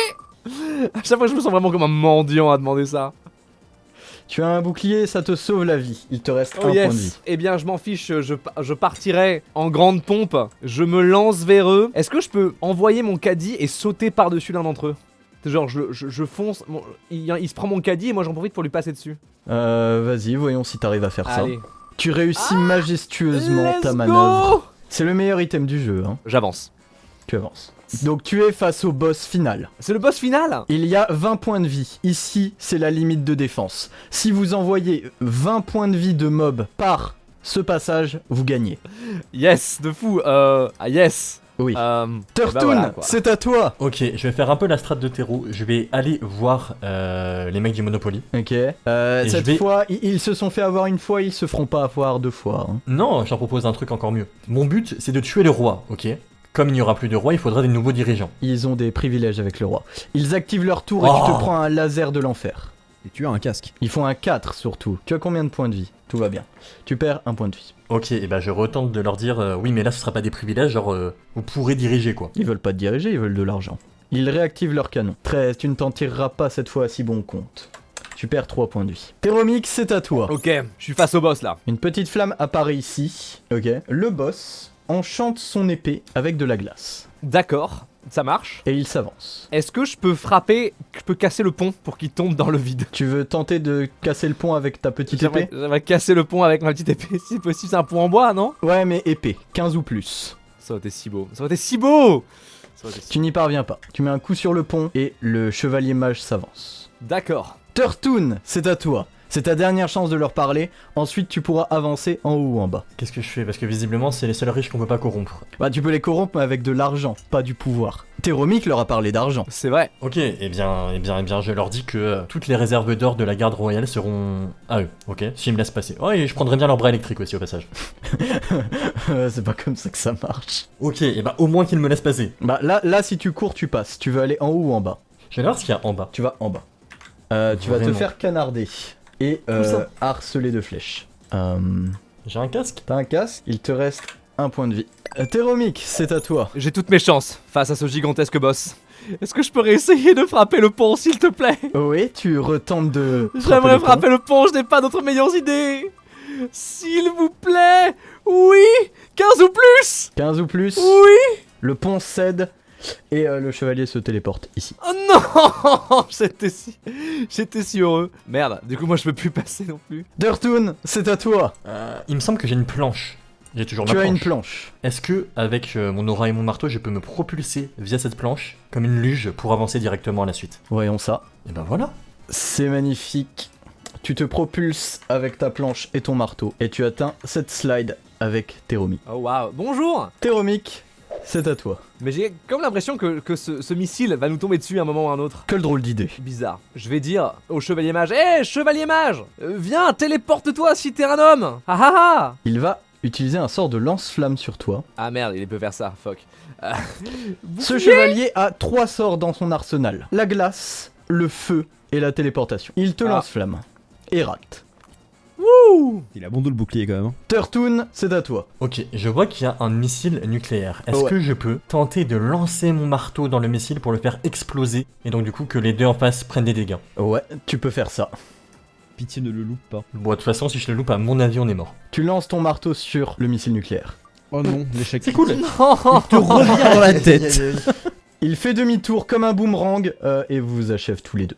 À chaque fois, je me sens vraiment comme un mendiant à demander ça. Tu as un bouclier, ça te sauve la vie. Il te reste Oh un yes. point de vie. Eh bien, je m'en fiche, je partirai en grande pompe, je me lance vers eux. Est-ce que je peux envoyer mon caddie et sauter par-dessus l'un d'entre eux? Genre, je fonce, il se prend mon caddie et moi j'en profite pour lui passer dessus. Vas-y, voyons si t'arrives à faire Allez. ça. Tu réussis majestueusement Let's ta go. manœuvre. C'est le meilleur item du jeu, hein. J'avance. Tu avances. Donc tu es face au boss final. C'est le boss final? Il y a 20 points de vie. Ici, c'est la limite de défense. Si vous envoyez 20 points de vie de mob par ce passage, vous gagnez. Yes, de fou. Yes. Oui. Turtoon, Turtoon, c'est à toi. Ok, je vais faire un peu la strat de Théro. Je vais aller voir les mecs du Monopoly. Ok. je Cette vais- fois, ils se sont fait avoir une fois, ils se feront pas avoir deux fois, hein. Non, j'en propose un truc encore mieux. Mon but, c'est de tuer le roi, ok? Comme il n'y aura plus de roi, il faudra des nouveaux dirigeants. Ils ont des privilèges avec le roi. Ils activent leur tour et tu Oh. te prends un laser de l'enfer. Et tu as un casque. Ils font un 4 surtout. Tu as combien de points de vie? Tout va bien. Tu perds un point de vie. Ok, et bah je retente de leur dire oui, mais là ce sera pas des privilèges, genre vous pourrez diriger quoi. Ils veulent pas te diriger, ils veulent de l'argent. Ils réactivent leur canon. 13, tu ne t'en tireras pas cette fois à si bon compte. Tu perds 3 points de vie. Théromique, c'est à toi. Ok, je suis face au boss là. Une petite flamme apparaît ici. Ok. Le boss enchante son épée avec de la glace. D'accord, ça marche. Et il s'avance. Est-ce que je peux frapper, je peux casser le pont pour qu'il tombe dans le vide? Tu veux tenter de casser le pont avec ta petite épée? J'aimerais casser le pont avec ma petite épée, si possible. C'est un pont en bois, non? Ouais, mais épée. 15 ou plus. Ça aurait été si beau. Ça aurait été si beau. Ça aurait été si- Tu n'y parviens pas. Tu mets un coup sur le pont et le chevalier mage s'avance. D'accord. Turtoon, c'est à toi. C'est ta dernière chance de leur parler. Ensuite, tu pourras avancer en haut ou en bas. Qu'est-ce que je fais? Parce que visiblement, c'est les seuls riches qu'on peut pas corrompre. Bah, tu peux les corrompre mais avec de l'argent, pas du pouvoir. Théromique leur a parlé d'argent. C'est vrai. Ok, eh bien, je leur dis que toutes les réserves d'or de la garde royale seront à eux, ok? S'ils me laissent passer. Oh, et je prendrai bien leur bras électrique aussi au passage. C'est pas comme ça que ça marche. Ok, et bah au moins qu'ils me laissent passer. Bah, là, si tu cours, tu passes. Tu veux aller en haut ou en bas? Je vais voir ce qu'il y a en bas. Tu vas en bas. Tu vas te Vraiment. faire canarder et ça harceler de flèches. J'ai un casque? T'as un casque, il te reste un point de vie. Théromique, c'est à toi. J'ai toutes mes chances face à ce gigantesque boss. Est-ce que je peux réessayer de frapper le pont, s'il te plaît? Oui, tu retentes de. J'aimerais le pont. frapper le pont, je n'ai pas d'autres meilleures idées. S'il vous plaît. Oui. 15 ou plus. 15 ou plus. Oui. Le pont cède et le chevalier se téléporte ici. Oh non. J'étais si heureux. Merde, du coup moi je peux plus passer non plus. Turtoon, c'est à toi. Il me semble que j'ai une planche. J'ai toujours ma Tu as planche. une planche. Est-ce que, avec mon aura et mon marteau, je peux me propulser via cette planche, comme une luge, pour avancer directement à la suite? Voyons ça. Et ben voilà. C'est magnifique. Tu te propulses avec ta planche et ton marteau et tu atteins cette slide avec Théromique. Oh waouh. Bonjour. Théromique, c'est à toi. Mais j'ai comme l'impression que ce missile va nous tomber dessus à un moment ou à un autre. Quelle drôle d'idée. Bizarre. Je vais dire au chevalier mage, hé chevalier mage, viens, téléporte-toi si t'es un homme. Ah ah ah. Il va utiliser un sort de lance-flamme sur toi. Ah merde, il peut faire ça, fuck. Ce chevalier a 3 sorts dans son arsenal. La glace, le feu et la téléportation. Il te Ah. lance-flamme. Et rate. Wouh. Il a bon dos le bouclier quand même. hein. Turtoon, c'est à toi. Ok, je vois qu'il y a un missile nucléaire. Est-ce Ouais. que je peux tenter de lancer mon marteau dans le missile pour le faire exploser, et donc du coup que les deux en face prennent des dégâts? Ouais, tu peux faire ça. Pitié ne le loupe pas. Bon, de toute façon, si je le loupe, à mon avis, on est mort. Tu lances ton marteau sur le missile nucléaire. Oh non, l'échec. C'est cool. Te revient dans la tête. Il fait demi-tour comme un boomerang et vous achève tous les deux.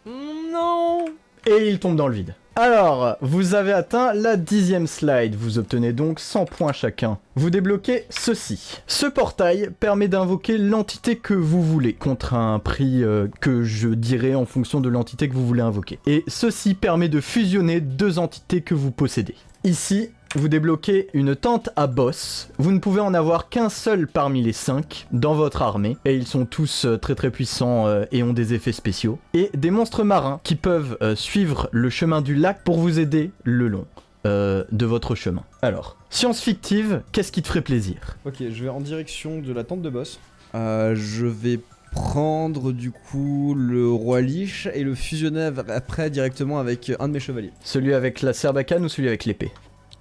Non. Et il tombe dans le vide. Alors, vous avez atteint la 10e slide, vous obtenez donc 100 points chacun. Vous débloquez ceci. Ce portail permet d'invoquer l'entité que vous voulez, contre un prix que je dirai en fonction de l'entité que vous voulez invoquer. Et ceci permet de fusionner 2 entités que vous possédez. Ici, vous débloquez une tente à boss. Vous ne pouvez en avoir qu'un seul parmi les 5 dans votre armée. Et ils sont tous très très puissants et ont des effets spéciaux. Et des monstres marins qui peuvent suivre le chemin du lac pour vous aider le long de votre chemin. Alors, science fictive, qu'est-ce qui te ferait plaisir? Ok, je vais en direction de la tente de boss. Je vais prendre du coup le roi Lich et le fusionner après directement avec un de mes chevaliers. Celui avec la serbacane ou celui avec l'épée?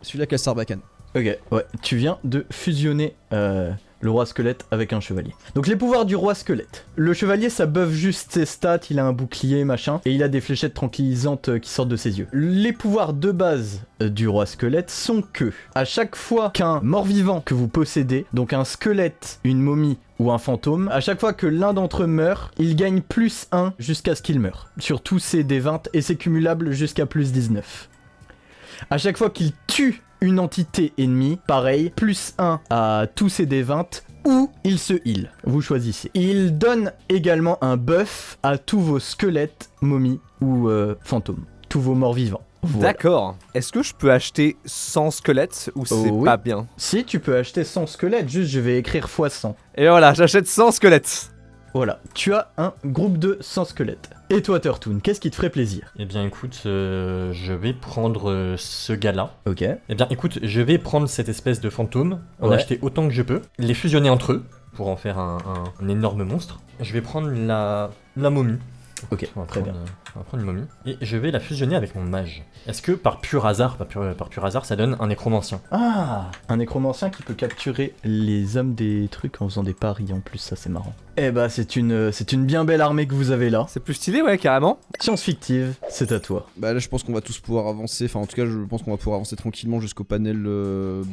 Celui-là qui a Sarbacane. Ok, ouais, tu viens de fusionner le roi squelette avec un chevalier. Donc les pouvoirs du roi squelette. Le chevalier, ça buffe juste ses stats, il a un bouclier, machin, et il a des fléchettes tranquillisantes qui sortent de ses yeux. Les pouvoirs de base du roi squelette sont que, à chaque fois qu'un mort-vivant que vous possédez, donc un squelette, une momie ou un fantôme, à chaque fois que l'un d'entre eux meurt, il gagne plus 1 jusqu'à ce qu'il meure. Sur tous ses D20, et c'est cumulable jusqu'à plus 19. À chaque fois qu'il tue une entité ennemie, pareil, plus 1 à tous ses D20, ou il se heal, vous choisissez. Il donne également un buff à tous vos squelettes, momies ou fantômes, tous vos morts vivants. Voilà. D'accord. Est-ce que je peux acheter 100 squelettes ou c'est oui. pas bien? Si, tu peux acheter 100 squelettes, juste je vais écrire x 100. Et voilà, j'achète 100 squelettes. Voilà, tu as un groupe de 100 squelettes. Et toi, Turtoon, qu'est-ce qui te ferait plaisir? Eh bien écoute, je vais prendre ce gars-là. Ok. Eh bien écoute, je vais prendre cette espèce de fantôme, en Ouais. acheter autant que je peux, les fusionner entre eux pour en faire un énorme monstre. Je vais prendre la momie. Ok, On va très bien. on va prendre une momie. Et je vais la fusionner avec mon mage. Est-ce que par pur hasard, par pur hasard, ça donne un nécromancien? Ah, un nécromancien qui peut capturer les âmes des trucs en faisant des paris en plus, ça c'est marrant. Eh bah c'est une bien belle armée que vous avez là. C'est plus stylé, ouais, carrément. Science fictive, c'est à toi. Bah là je pense qu'on va tous pouvoir avancer, enfin en tout cas je pense qu'on va pouvoir avancer tranquillement jusqu'au panel 2,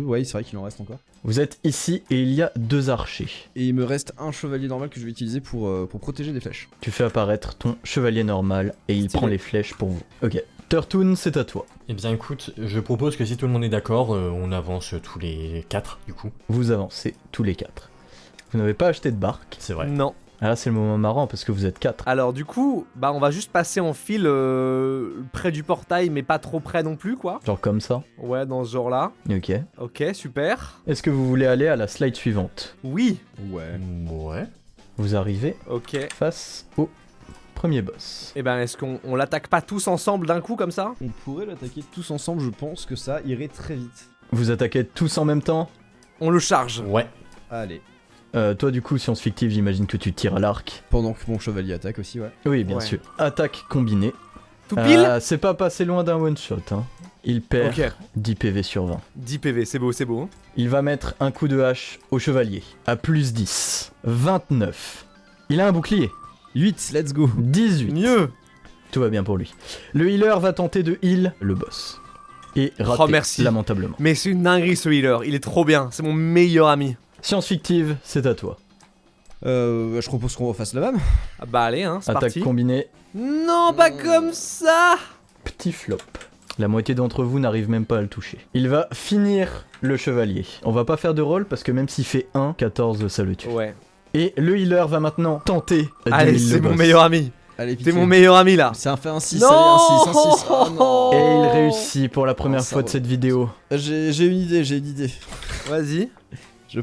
ouais c'est vrai qu'il en reste encore. Vous êtes ici et il y a 2 archers. Et il me reste un chevalier normal que je vais utiliser pour protéger des flèches. Tu fais apparaître ton chevalier normal et il Stylé. prend les flèches pour vous. Ok. Turtoon, c'est à toi. Eh bien écoute, je propose que si tout le monde est d'accord, on avance tous les 4 du coup. Vous avancez tous les 4. Vous n'avez pas acheté de barque. C'est vrai. Non. Ah là c'est le moment marrant parce que vous êtes 4. Alors du coup, bah on va juste passer en file près du portail, mais pas trop près non plus, quoi. Genre comme ça. Ouais, dans ce genre-là. Ok. Ok, super. Est-ce que vous voulez aller à la slide suivante? Oui. Ouais. Ouais. Vous arrivez Ok. face au premier boss. Et ben, est-ce qu'on l'attaque pas tous ensemble d'un coup comme ça? On pourrait l'attaquer tous ensemble, je pense que ça irait très vite. Vous attaquez tous en même temps? On le charge. Ouais. Allez. Toi du coup, science fictive, j'imagine que tu tires à l'arc. Pendant que mon chevalier attaque aussi, ouais. Oui, bien Ouais. sûr. Attaque combinée. Tout pile? C'est pas passé loin d'un one shot. Hein. Il perd Ok. 10 PV sur 20. 10 PV, c'est beau, c'est beau. Il va mettre un coup de hache au chevalier. À plus 10. 29. Il a un bouclier. 8, let's go. 18. Mieux. Tout va bien pour lui. Le healer va tenter de heal le boss. Et rater Oh, merci. lamentablement. Mais c'est une dinguerie ce healer, il est trop bien, c'est mon meilleur ami. Science fictive, c'est à toi. Je propose qu'on refasse la même. Ah bah allez, hein, c'est Attaque parti. combinée, Non, pas comme ça. petit flop. La moitié d'entre vous n'arrive même pas à le toucher. Il va finir le chevalier. On va pas faire de roll parce que même s'il fait 1, 14 ça le tue. Ouais. Et le healer va maintenant tenter de Allez, heal c'est le mon boss. meilleur ami. Allez, T'es mon meilleur ami là. C'est un fait un 6, Non. allez, un 6. Oh, non. Et il réussit pour la première Oh, ça fois de va. cette vidéo. J'ai une idée. Vas-y.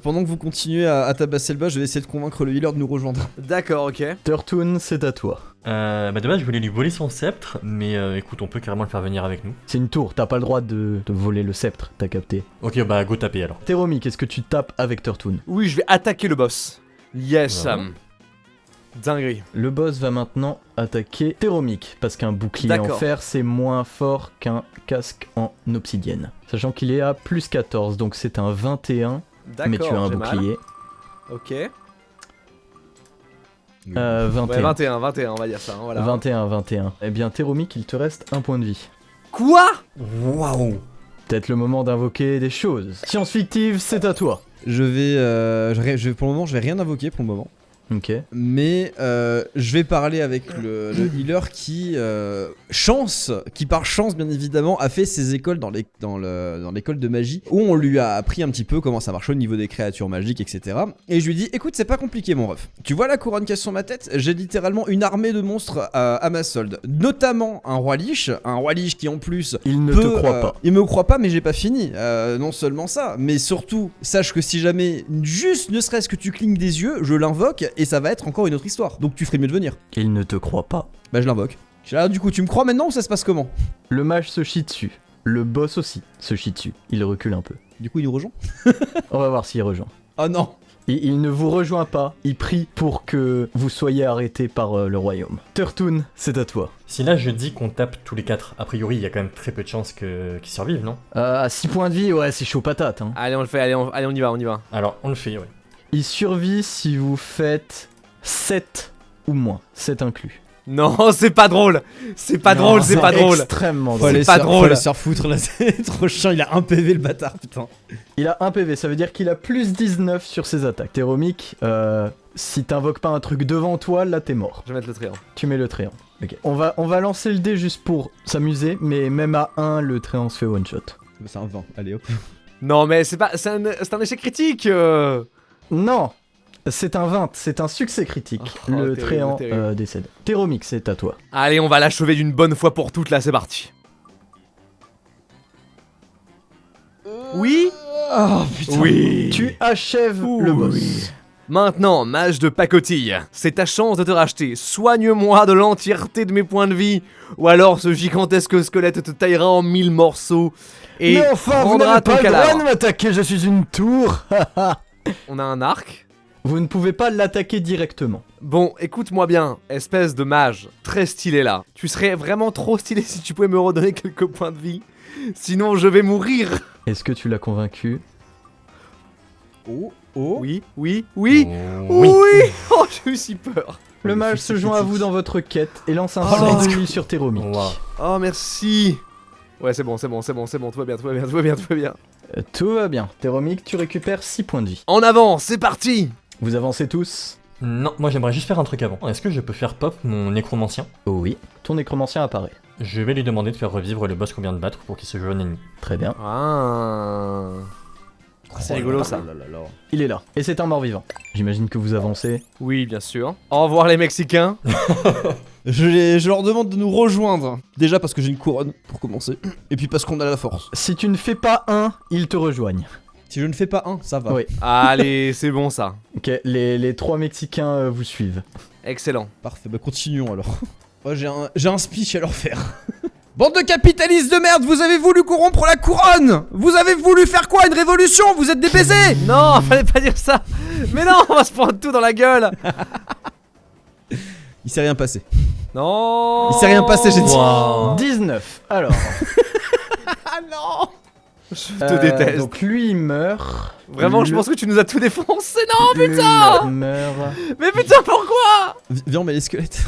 Pendant que vous continuez à tabasser le bas, je vais essayer de convaincre le healer de nous rejoindre. D'accord, ok. Turtoon, c'est à toi. Bah de base je voulais lui voler son sceptre, mais écoute on peut carrément le faire venir avec nous. C'est une tour, t'as pas le droit de voler le sceptre, t'as capté. Ok bah go taper alors. Teromi, qu'est-ce que tu tapes avec Turtoon? Oui, je vais attaquer le boss. Yes, Vraiment dinguerie. Le boss va maintenant attaquer Teromic, parce qu'un bouclier en D'accord. fer c'est moins fort qu'un casque en obsidienne. Sachant qu'il est à plus 14, donc c'est un 21, D'accord, mais tu as un j'ai mal. bouclier. Ok. 21. Ouais, 21, on va dire ça, hein, voilà. 21. Eh bien Teromic, il te reste un point de vie. Quoi? Waouh. Peut-être le moment d'invoquer des choses. Science fictive, c'est à toi. Je vais pour le moment, je vais rien invoquer pour le moment. Ok. Mais je vais parler avec le healer qui, par chance bien évidemment, a fait ses écoles dans l'école de magie, où on lui a appris un petit peu comment ça marche au niveau des créatures magiques, etc. Et je lui dis, écoute, c'est pas compliqué mon ref. Tu vois la couronne qu'il y a sur ma tête? J'ai littéralement une armée de monstres à ma solde. Notamment un roi liche qui en plus... Il ne te croit pas. Il me croit pas, mais j'ai pas fini. Non seulement ça, mais surtout, sache que si jamais, juste ne serait-ce que tu clignes des yeux, je l'invoque et ça va être encore une autre histoire. Donc tu ferais mieux de venir. Il ne te croit pas. Bah je l'invoque. Je suis là, du coup, tu me crois maintenant ou ça se passe comment? Le mage se chie dessus. Le boss aussi se chie dessus. Il recule un peu. Du coup, il nous rejoint? On va voir s'il rejoint. Oh non! Il ne vous rejoint pas. Il prie pour que vous soyez arrêtés par le royaume. Turtoon, c'est à toi. Si là je dis qu'on tape tous les 4, a priori il y a quand même très peu de chances qu'ils survivent, non? À 6 points de vie, ouais, c'est chaud patate. Hein. Allez, on le fait, allez, on y va, on y va. Alors on le fait, ouais. Il survit si vous faites 7 ou moins. 7 inclus. Non, c'est pas drôle. C'est pas Non, drôle, c'est pas drôle. Extrêmement Faut drôle. aller pas drôle. se faire foutre là, c'est trop chiant, il a un PV le bâtard, putain. Il a 1 PV, ça veut dire qu'il a plus 19 sur ses attaques. Téromique, si t'invoques pas un truc devant toi, là t'es mort. Je vais mettre le tréant. Tu mets le tréant. Ok. On va lancer le dé juste pour s'amuser, mais même à 1, le tréant se fait one shot. C'est un 20, allez hop. Non, mais c'est un échec critique. Non, c'est un 20, c'est un succès critique. Oh, le terrible, tréant terrible. décède. Téromique, c'est à toi. Allez, on va l'achever d'une bonne fois pour toutes, là, c'est parti. Oui? Oh putain. Oui. Tu achèves le boss. Maintenant, mage de pacotille, c'est ta chance de te racheter. Soigne-moi de l'entièreté de mes points de vie, ou alors ce gigantesque squelette te taillera en 1000 morceaux et Mais enfin, vous prendra n'avez ton pas le droit cadavre. de m'attaquer, je suis une tour. On a un arc. Vous ne pouvez pas l'attaquer directement. Bon, écoute-moi bien, espèce de mage, très stylé là. Tu serais vraiment trop stylé si tu pouvais me redonner quelques points de vie. Sinon, je vais mourir. Est-ce que tu l'as convaincu? Oh, oh. Oui, oui, oui, Oui. oui. Oh, j'ai eu si peur. Le Le mage succès se joint à critique. vous dans votre quête et lance un Oh, sort let's de nuit sur Téromique. Wow. Oh, merci. Ouais, c'est bon, tout va bien, tout va bien, tout va bien, tout va bien. Tout va bien. Téromique, tu récupères 6 points de vie. En avant, c'est parti. Vous avancez tous? Non, moi j'aimerais juste faire un truc avant. Est-ce que je peux faire pop mon nécromancien? Oui. Ton nécromancien apparaît. Je vais lui demander de faire revivre le boss qu'on vient de battre pour qu'il se joigne à nous. Très bien. Ah. C'est rigolo ça. Il est là. Et c'est un mort-vivant. J'imagine que vous avancez. Oui, bien sûr. Au revoir les Mexicains. Je leur demande de nous rejoindre. Déjà parce que j'ai une couronne, pour commencer. Et puis parce qu'on a la force. Si tu ne fais pas un, ils te rejoignent. Si je ne fais pas un, ça va. Oui. Allez, c'est bon ça. Ok, les 3 Mexicains vous suivent. Excellent. Parfait, bah continuons alors. Moi j'ai un speech à leur faire. Bande de capitalistes de merde, vous avez voulu corrompre la couronne. Vous avez voulu faire quoi? Une révolution? Vous êtes des baisers. Non, fallait pas dire ça. Mais non, on va se prendre tout dans la gueule. Il s'est rien passé. Non. Il s'est rien passé, j'ai dit. Wow. 19. Alors. Ah non. Je te déteste. Donc lui, il meurt. Vraiment, je Le- pense que tu nous as tout défoncé. Non, Lui, putain. il meurt. Mais putain, pourquoi? Viens, on met les squelettes.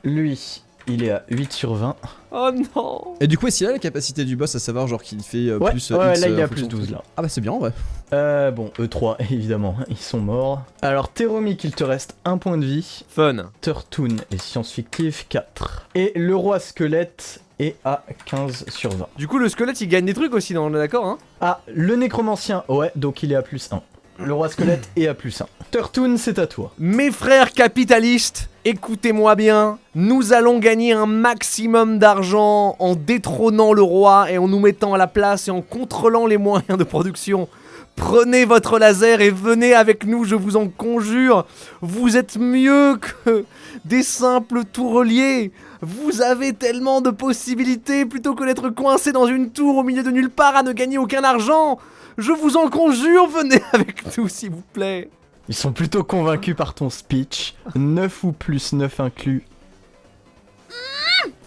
Lui, il est à 8 sur 20. Oh non. Et du coup, est-ce qu'il a la capacité du boss à savoir genre qu'il fait Ouais, plus ouais, X, là il est en à plus fonction de 12 truc. là. Ah bah c'est bien en vrai. Bon, E3 évidemment, ils sont morts. Alors Téromique, il te reste 1 point de vie. Fun. Turtoon et Science Fictive 4. Et le roi squelette est à 15 sur 20. Du coup, le squelette il gagne des trucs aussi, non? On est d'accord, hein? Ah, le nécromancien, ouais, donc il est à plus 1. Le roi squelette est à plus 1. Turtoon, c'est à toi. Mes frères capitalistes, écoutez-moi bien, nous allons gagner un maximum d'argent en détrônant le roi et en nous mettant à la place et en contrôlant les moyens de production. Prenez votre laser et venez avec nous, je vous en conjure. Vous êtes mieux que des simples toureliers. Vous avez tellement de possibilités plutôt que d'être coincé dans une tour au milieu de nulle part à ne gagner aucun argent. Je vous en conjure, venez avec nous s'il vous plaît. Ils sont plutôt convaincus par ton speech. 9 ou plus 9 inclus.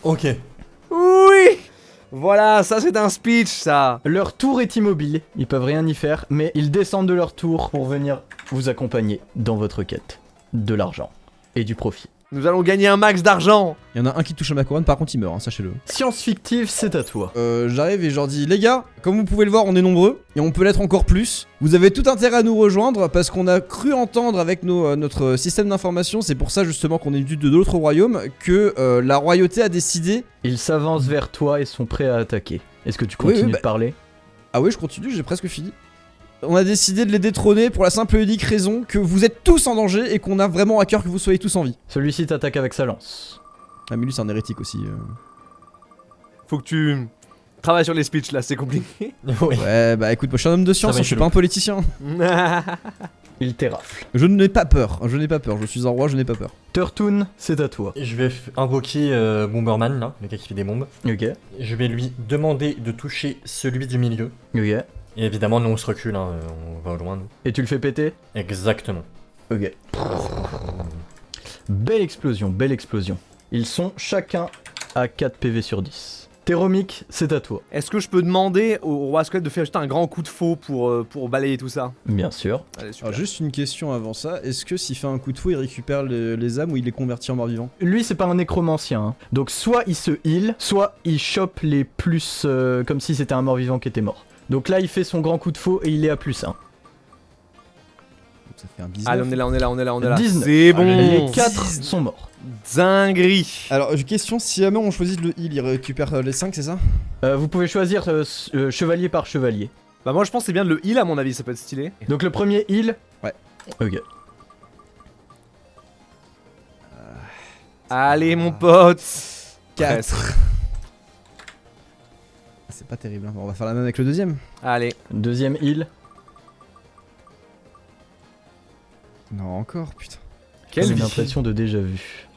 Ok. Oui. Voilà, ça c'est un speech ça. Leur tour est immobile, ils peuvent rien y faire, mais ils descendent de leur tour pour venir vous accompagner dans votre quête. De l'argent et du profit. Nous allons gagner un max d'argent. Il y en a un qui touche à ma couronne, par contre il meurt, hein, sachez-le. Science fictive, c'est à toi. J'arrive et je leur dis, les gars, comme vous pouvez le voir, on est nombreux et on peut l'être encore plus. Vous avez tout intérêt à nous rejoindre parce qu'on a cru entendre avec notre système d'information, c'est pour ça justement qu'on est venu de l'autre royaume, que la royauté a décidé. Ils s'avancent vers toi et sont prêts à attaquer. Est-ce que tu Oui, continues bah- de parler? Ah oui, je continue, j'ai presque fini. On a décidé de les détrôner pour la simple et unique raison que vous êtes tous en danger et qu'on a vraiment à cœur que vous soyez tous en vie. Celui-ci t'attaque avec sa lance. Ah mais lui c'est un hérétique aussi. Faut que tu travailles sur les speeches là, c'est compliqué. Oui. Ouais bah écoute, moi je suis un homme de science, va hein, je suis chelou. pas un politicien. Il t'érafle. Je n'ai pas peur, je n'ai pas peur, je suis un roi, je n'ai pas peur. Turtoon, c'est à toi. Je vais invoquer Bomberman, là, le gars qui fait des bombes. Ok. Je vais lui demander de toucher celui du milieu. Ok. Et évidemment, nous on se recule, hein, on va au loin, nous. Et tu le fais péter? Exactement. Ok. Belle explosion, belle explosion. Ils sont chacun à 4 PV sur 10. Théromique, c'est à toi. Est-ce que je peux demander au roi squelette de faire juste un grand coup de faux pour balayer tout ça? Bien sûr. Allez, super. Alors juste une question avant ça, est-ce que s'il fait un coup de fou, il récupère les âmes ou il les convertit en morts-vivants? Lui, c'est pas un nécromancien. Hein. Donc, soit il se heal, soit il chope les plus comme si c'était un mort-vivant qui était mort. Donc là, il fait son grand coup de faux et il est à plus 1. Donc ça fait un 19. Allez, on est là. 19. C'est bon. Les 4 sont morts. Dinguerie. Alors question, si jamais on choisit le heal, il récupère les 5, c'est ça? Vous pouvez choisir chevalier par chevalier. Bah moi je pense que c'est bien de le heal à mon avis, ça peut être stylé. Donc le premier heal. Ouais. Ok. Allez mon pote. 4. C'est pas terrible, hein. Bon, on va faire la même avec le deuxième. Allez. Deuxième heal. Non, encore, putain. J'ai Quelle une vie. impression de déjà vu.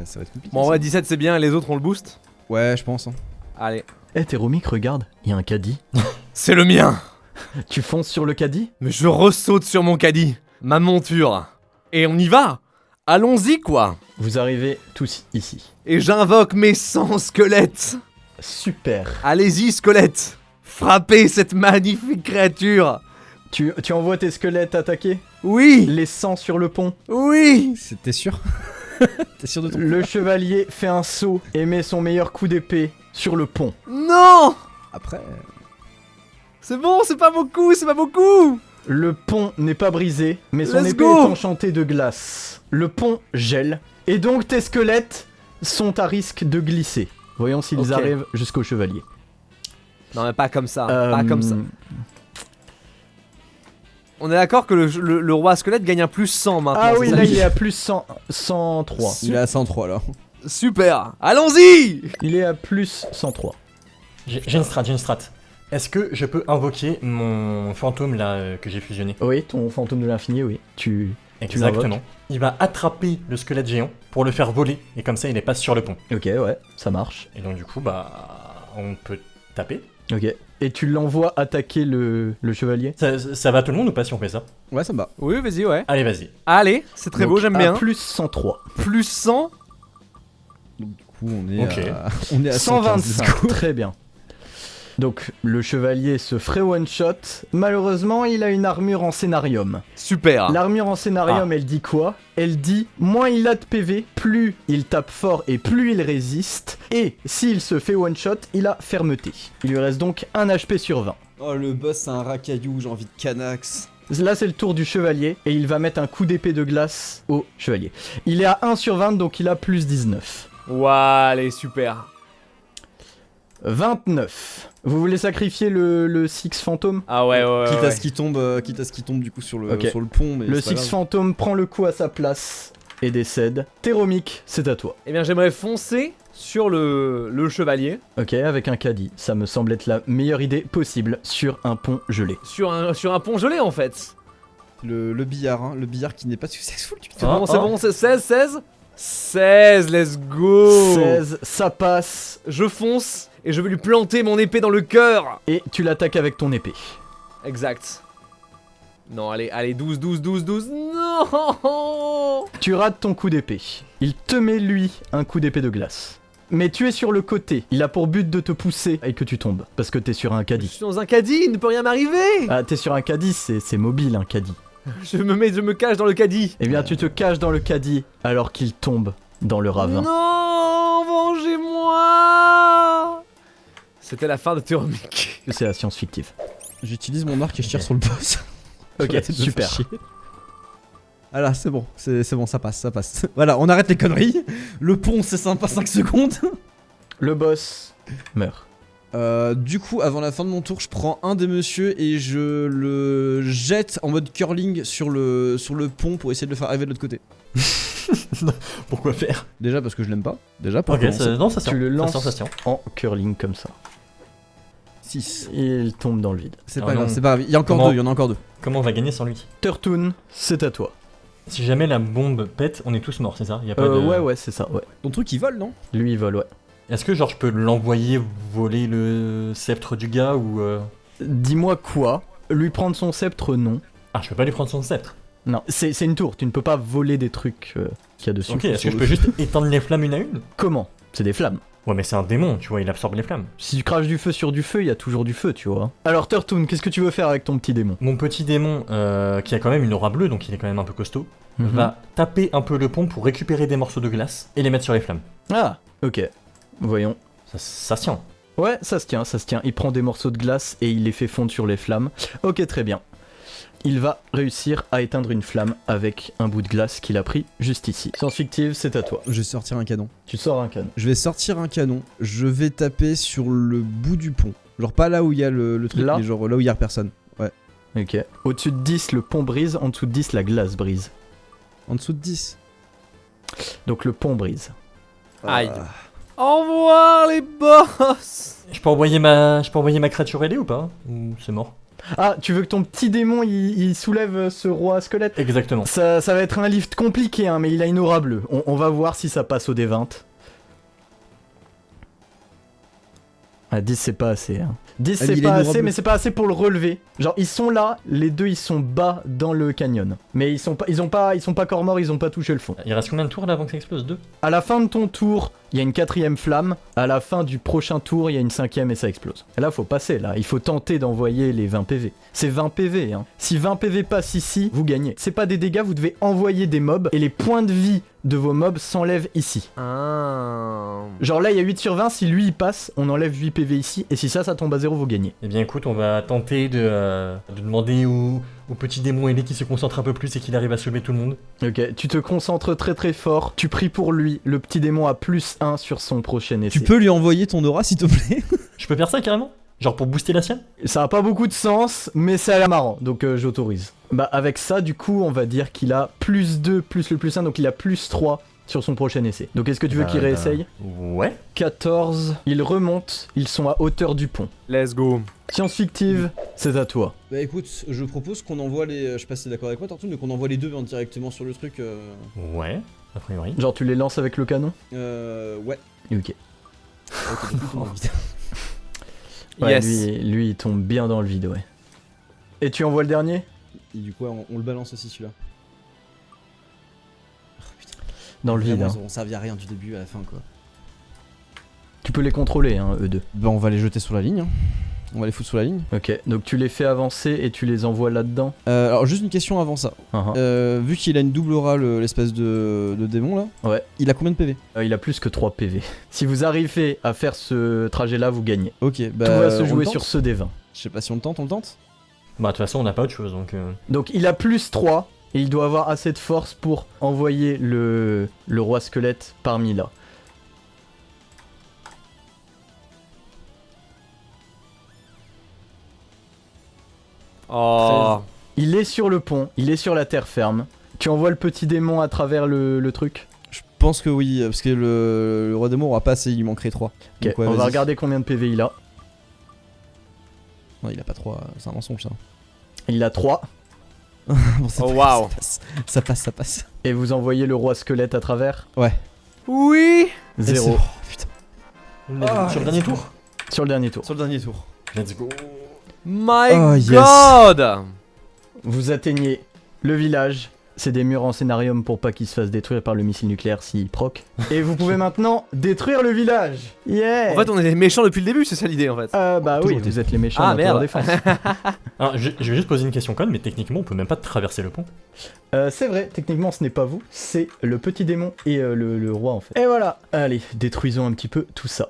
Ça va être compliqué. Bon en ça. vrai 17 c'est bien, les autres on le boost. Ouais, je pense. Hein. Allez. Eh Théromique, regarde, il y a un caddie. C'est le mien. Tu fonces sur le caddie? Mais je ressaute sur mon caddie, ma monture. Et on y va. Allons-y quoi. Vous arrivez tous ici. Et j'invoque mes 100 squelettes. Super. Allez-y squelettes. Frappez cette magnifique créature. Tu envoies tes squelettes attaquer? Oui. Les 100 sur le pont. Oui. T'es sûr? T'es sûr de ton Le chevalier fait un saut et met son meilleur coup d'épée sur le pont. Non. Après. C'est bon, c'est pas beaucoup, c'est pas beaucoup. Le pont n'est pas brisé, mais son Let's épée go. est enchantée de glace. Le pont gèle, et donc tes squelettes sont à risque de glisser. Voyons s'ils Ok. arrivent jusqu'au chevalier. Non mais pas comme ça, pas comme ça. Euh, On est d'accord que le roi squelette gagne un plus 100 maintenant. Ah c'est oui, ça là il est à plus 100, 103. Il est à 103 là. Super. Allons-y. Il est à plus 103. J'ai une strat. Est-ce que je peux invoquer mon fantôme là que j'ai fusionné? Oui, ton fantôme de l'infini, oui. Tu Exactement. Il va attraper le squelette géant pour le faire voler et comme ça il est pas sur le pont. Ok, ouais, ça marche. Et donc du coup bah on peut taper. Ok. Et tu l'envoies attaquer le chevalier? Ça va tout le monde ou pas si on fait ça? Ouais, ça me va. Oui, vas-y, ouais. Allez vas-y. Allez, c'est très Donc, beau, j'aime à bien. plus 103. Plus 100. Donc du coup, on est Ok. on est à 115. 125, très bien. Donc le chevalier se ferait one shot. Malheureusement, il a une armure en scénarium. Super. L'armure en scénarium, elle dit quoi? Elle dit moins il a de PV, plus il tape fort et plus il résiste. Et s'il se fait one shot, il a fermeté. Il lui reste donc 1 HP sur 20. Oh, le boss, c'est un racaillou, j'ai envie de Canax. Là, c'est le tour du chevalier et il va mettre un coup d'épée de glace au chevalier. Il est à 1 sur 20, donc il a plus 19. Ouah, allez, super. 29. Vous voulez sacrifier le Six Fantôme? Ah ouais, ouais, ouais. Quitte ouais. à ce qu'il tombe du coup sur le, Ok. sur le pont. Mais Le c'est pas Six grave. Fantôme prend le coup à sa place et décède. Théromique, c'est à toi. Eh bien, j'aimerais foncer sur le chevalier. Ok, avec un caddie. Ça me semble être la meilleure idée possible sur un pont gelé. Sur un pont gelé, en fait. Le billard, hein, le billard qui n'est pas successful du tout. C'est Ah, bon, c'est ah. bon, c'est 16, 16 16, let's go. 16, ça passe. Je fonce et je vais lui planter mon épée dans le cœur. Et tu l'attaques avec ton épée. Exact. Non, allez, allez, 12, 12, 12, 12. Non. Tu rates ton coup d'épée. Il te met, lui, un coup d'épée de glace. Mais tu es sur le côté. Il a pour but de te pousser et que tu tombes. Parce que t'es sur un Je caddie. suis dans un caddie, il ne peut rien m'arriver. Ah, t'es sur un caddie, c'est mobile un caddie. Je me cache dans le caddie. Eh bien, tu te caches dans le caddie alors qu'il tombe dans le ravin. Non, vengez-moi. C'était la fin de Théromique. C'est la science fictive. J'utilise mon arc et je tire sur le boss. Ok, Arrêtez de me super. faire chier. Voilà, c'est bon, c'est bon, ça passe, ça passe. Voilà, on arrête les conneries. Le pont, c'est sympa, 5 secondes. Le boss meurt. Du coup, avant la fin de mon tour, je prends un des messieurs et je le jette en mode curling sur le pont pour essayer de le faire arriver de l'autre côté. Pourquoi faire? Déjà parce que je l'aime pas. Déjà pour Ok, non, ça se Tu le tient. lances Ça se tient. en curling comme ça. 6. Il tombe dans le vide. C'est Oh pas grave, non. c'est pas grave. Il y a encore Comment deux, il y en a encore deux. Comment on va gagner sans lui? Turtoon, c'est à toi. Si jamais la bombe pète, on est tous morts, c'est ça? Y a pas de... Ouais, c'est ça, ouais. Ton truc il vole, non? Lui, il vole, ouais. Est-ce que genre je peux l'envoyer voler le sceptre du gars ou... Dis-moi quoi? Lui prendre son sceptre, non. Ah, je peux pas lui prendre son sceptre. Non, c'est une tour, tu ne peux pas voler des trucs qu'il y a dessus. Ok, est-ce que je peux juste éteindre les flammes une à une? Comment? C'est des flammes. Ouais, mais c'est un démon, tu vois, il absorbe les flammes. Si tu craches du feu sur du feu, il y a toujours du feu, tu vois. Alors Turtoon, qu'est-ce que tu veux faire avec ton petit démon? Mon petit démon, qui a quand même une aura bleue, donc il est quand même un peu costaud, Mhm. va taper un peu le pont pour récupérer des morceaux de glace et les mettre sur les flammes. Ah, ok. Voyons. Ça se tient. Ouais, ça se tient, ça se tient. Il prend des morceaux de glace et il les fait fondre sur les flammes. Ok, très bien. Il va réussir à éteindre une flamme avec un bout de glace qu'il a pris juste ici. Science fictive, c'est à toi. Je vais sortir un canon. Tu sors un canon. Je vais sortir un canon. Je vais taper sur le bout du pont. Genre pas là où il y a le truc, Là mais genre là où il y a personne. Ouais. Ok. Au-dessus de 10, le pont brise. En dessous de 10, la glace brise. En dessous de 10. Donc le pont brise. Aïe. Au revoir les boss. Je peux envoyer ma créature ailée ou pas? Ou c'est mort? Ah, tu veux que ton petit démon, il soulève ce roi squelette? Exactement. Ça va être un lift compliqué, hein, mais il a une aura bleue. On va voir si ça passe au D20. Ah, 10 c'est pas assez. Hein. 10 Ah, c'est il pas a une assez, aura mais c'est pas assez pour le relever. Genre, ils sont là, les deux ils sont bas dans le canyon. Mais ils sont pas corps morts, ils ont pas touché le fond. Il reste combien de tours là avant que ça explose? 2? À la fin de ton tour, il y a une 4ème flamme. À la fin du prochain tour, il y a une 5ème et ça explose. Et là, faut passer, là. Il faut tenter d'envoyer les 20 PV. C'est 20 PV, hein. Si 20 PV passent ici, vous gagnez. C'est pas des dégâts, vous devez envoyer des mobs. Et les points de vie de vos mobs s'enlèvent ici. Ah. Genre là, il y a 8 sur 20. Si lui, il passe, on enlève 8 PV ici. Et si ça tombe à 0, vous gagnez. Eh bien écoute, on va tenter de demander au petit démon ailé qui se concentre un peu plus et qu'il arrive à sauver tout le monde. Ok, tu te concentres très très fort. Tu pries pour lui. Le petit démon a +1 sur son prochain essai. Tu peux lui envoyer ton aura s'il te plaît? Je peux faire ça carrément? Genre pour booster la sienne? Ça a pas beaucoup de sens, mais ça a l'air marrant, donc j'autorise. Bah avec ça, du coup, on va dire qu'il a +2 plus le +1, donc il a +3 sur son prochain essai. Donc est-ce que tu veux qu'il réessaye? Ouais. 14, il remonte, ils sont à hauteur du pont. Let's go. Science fictive, c'est à toi. Bah écoute, je propose qu'on envoie les... Je sais pas si t'es d'accord avec moi Tortune, mais qu'on envoie les deux directement sur le truc. Ouais, a priori. Genre tu les lances avec le canon? Ouais. Ok. Ok, donc, tout le monde vite. Ouais, Yes. lui il tombe bien dans le vide, ouais. Et tu envoies le dernier? Et du coup, on le balance aussi celui-là. Dans le vide, Vraiment, hein. ils auront servi à rien du début à la fin quoi. Tu peux les contrôler, hein, eux deux. Bah on va les jeter sur la ligne. Hein. On va les foutre sur la ligne. Ok, donc tu les fais avancer et tu les envoies là-dedans. Alors juste une question avant ça. Vu qu'il a une double aura, l'espèce de démon là, Ouais. il a combien de PV? Il a plus que 3 PV. Si vous arrivez à faire ce trajet-là, vous gagnez. Ok, bah... Tout va se on jouer le sur tente ce D20. Je sais pas si on le tente, Bah de toute façon on n'a pas autre chose donc... Donc il a +3 et il doit avoir assez de force pour envoyer le roi squelette parmi là. Oh. Il est sur le pont, il est sur la terre ferme. Tu envoies le petit démon à travers le truc? Je pense que oui, parce que le roi démon aura pas assez, il lui manquerait 3. Ok, Donc, ouais, on va vas-y. regarder combien de PV il a. Non, il a pas 3, c'est un mensonge ça. Il a 3. Bon, ça Oh, passe, waouh. ça passe. Et vous envoyez le roi squelette à travers? Ouais. Oui. 0. Oh, putain. Sur le dernier tour? Sur le dernier tour. Sur le dernier tour. Let's go. My Oh, yes. God. Vous atteignez le village C'est des murs en scénarium pour pas qu'ils se fassent détruire par le missile nucléaire s'il proc. Et vous pouvez maintenant détruire le village. Yeah. En fait, on est les méchants depuis le début, c'est ça l'idée en fait. Bah oui, Toujours vous êtes les méchants Ah, de la Tower merde. Defense. Alors, je vais juste poser une question conne, mais techniquement, on peut même pas traverser le pont. C'est vrai, techniquement ce n'est pas vous, c'est le petit démon et le roi en fait. Et voilà, allez, détruisons un petit peu tout ça.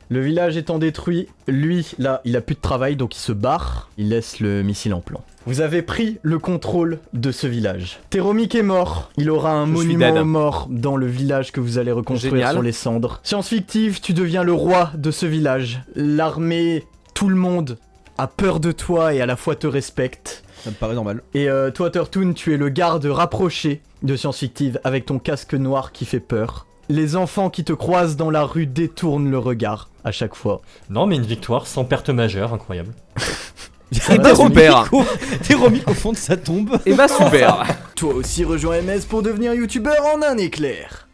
Le village étant détruit, lui, là, il a plus de travail, donc il se barre, il laisse le missile en plan. Vous avez pris le contrôle de ce village. Téromik est mort, il aura un Je suis monument dead. aux morts dans le village que vous allez reconstruire Génial. sur les cendres. Science fictive, tu deviens le roi de ce village. L'armée, tout le monde a peur de toi et à la fois te respecte. Ça me paraît normal. Et toi, Turtoon, tu es le garde rapproché de Science Fictive avec ton casque noir qui fait peur. Les enfants qui te croisent dans la rue détournent le regard à chaque fois. Non, mais une victoire sans perte majeure, incroyable. Eh bah, super. Téromik au fond de sa tombe. Et bah super. Toi aussi rejoins MS pour devenir youtubeur en un éclair.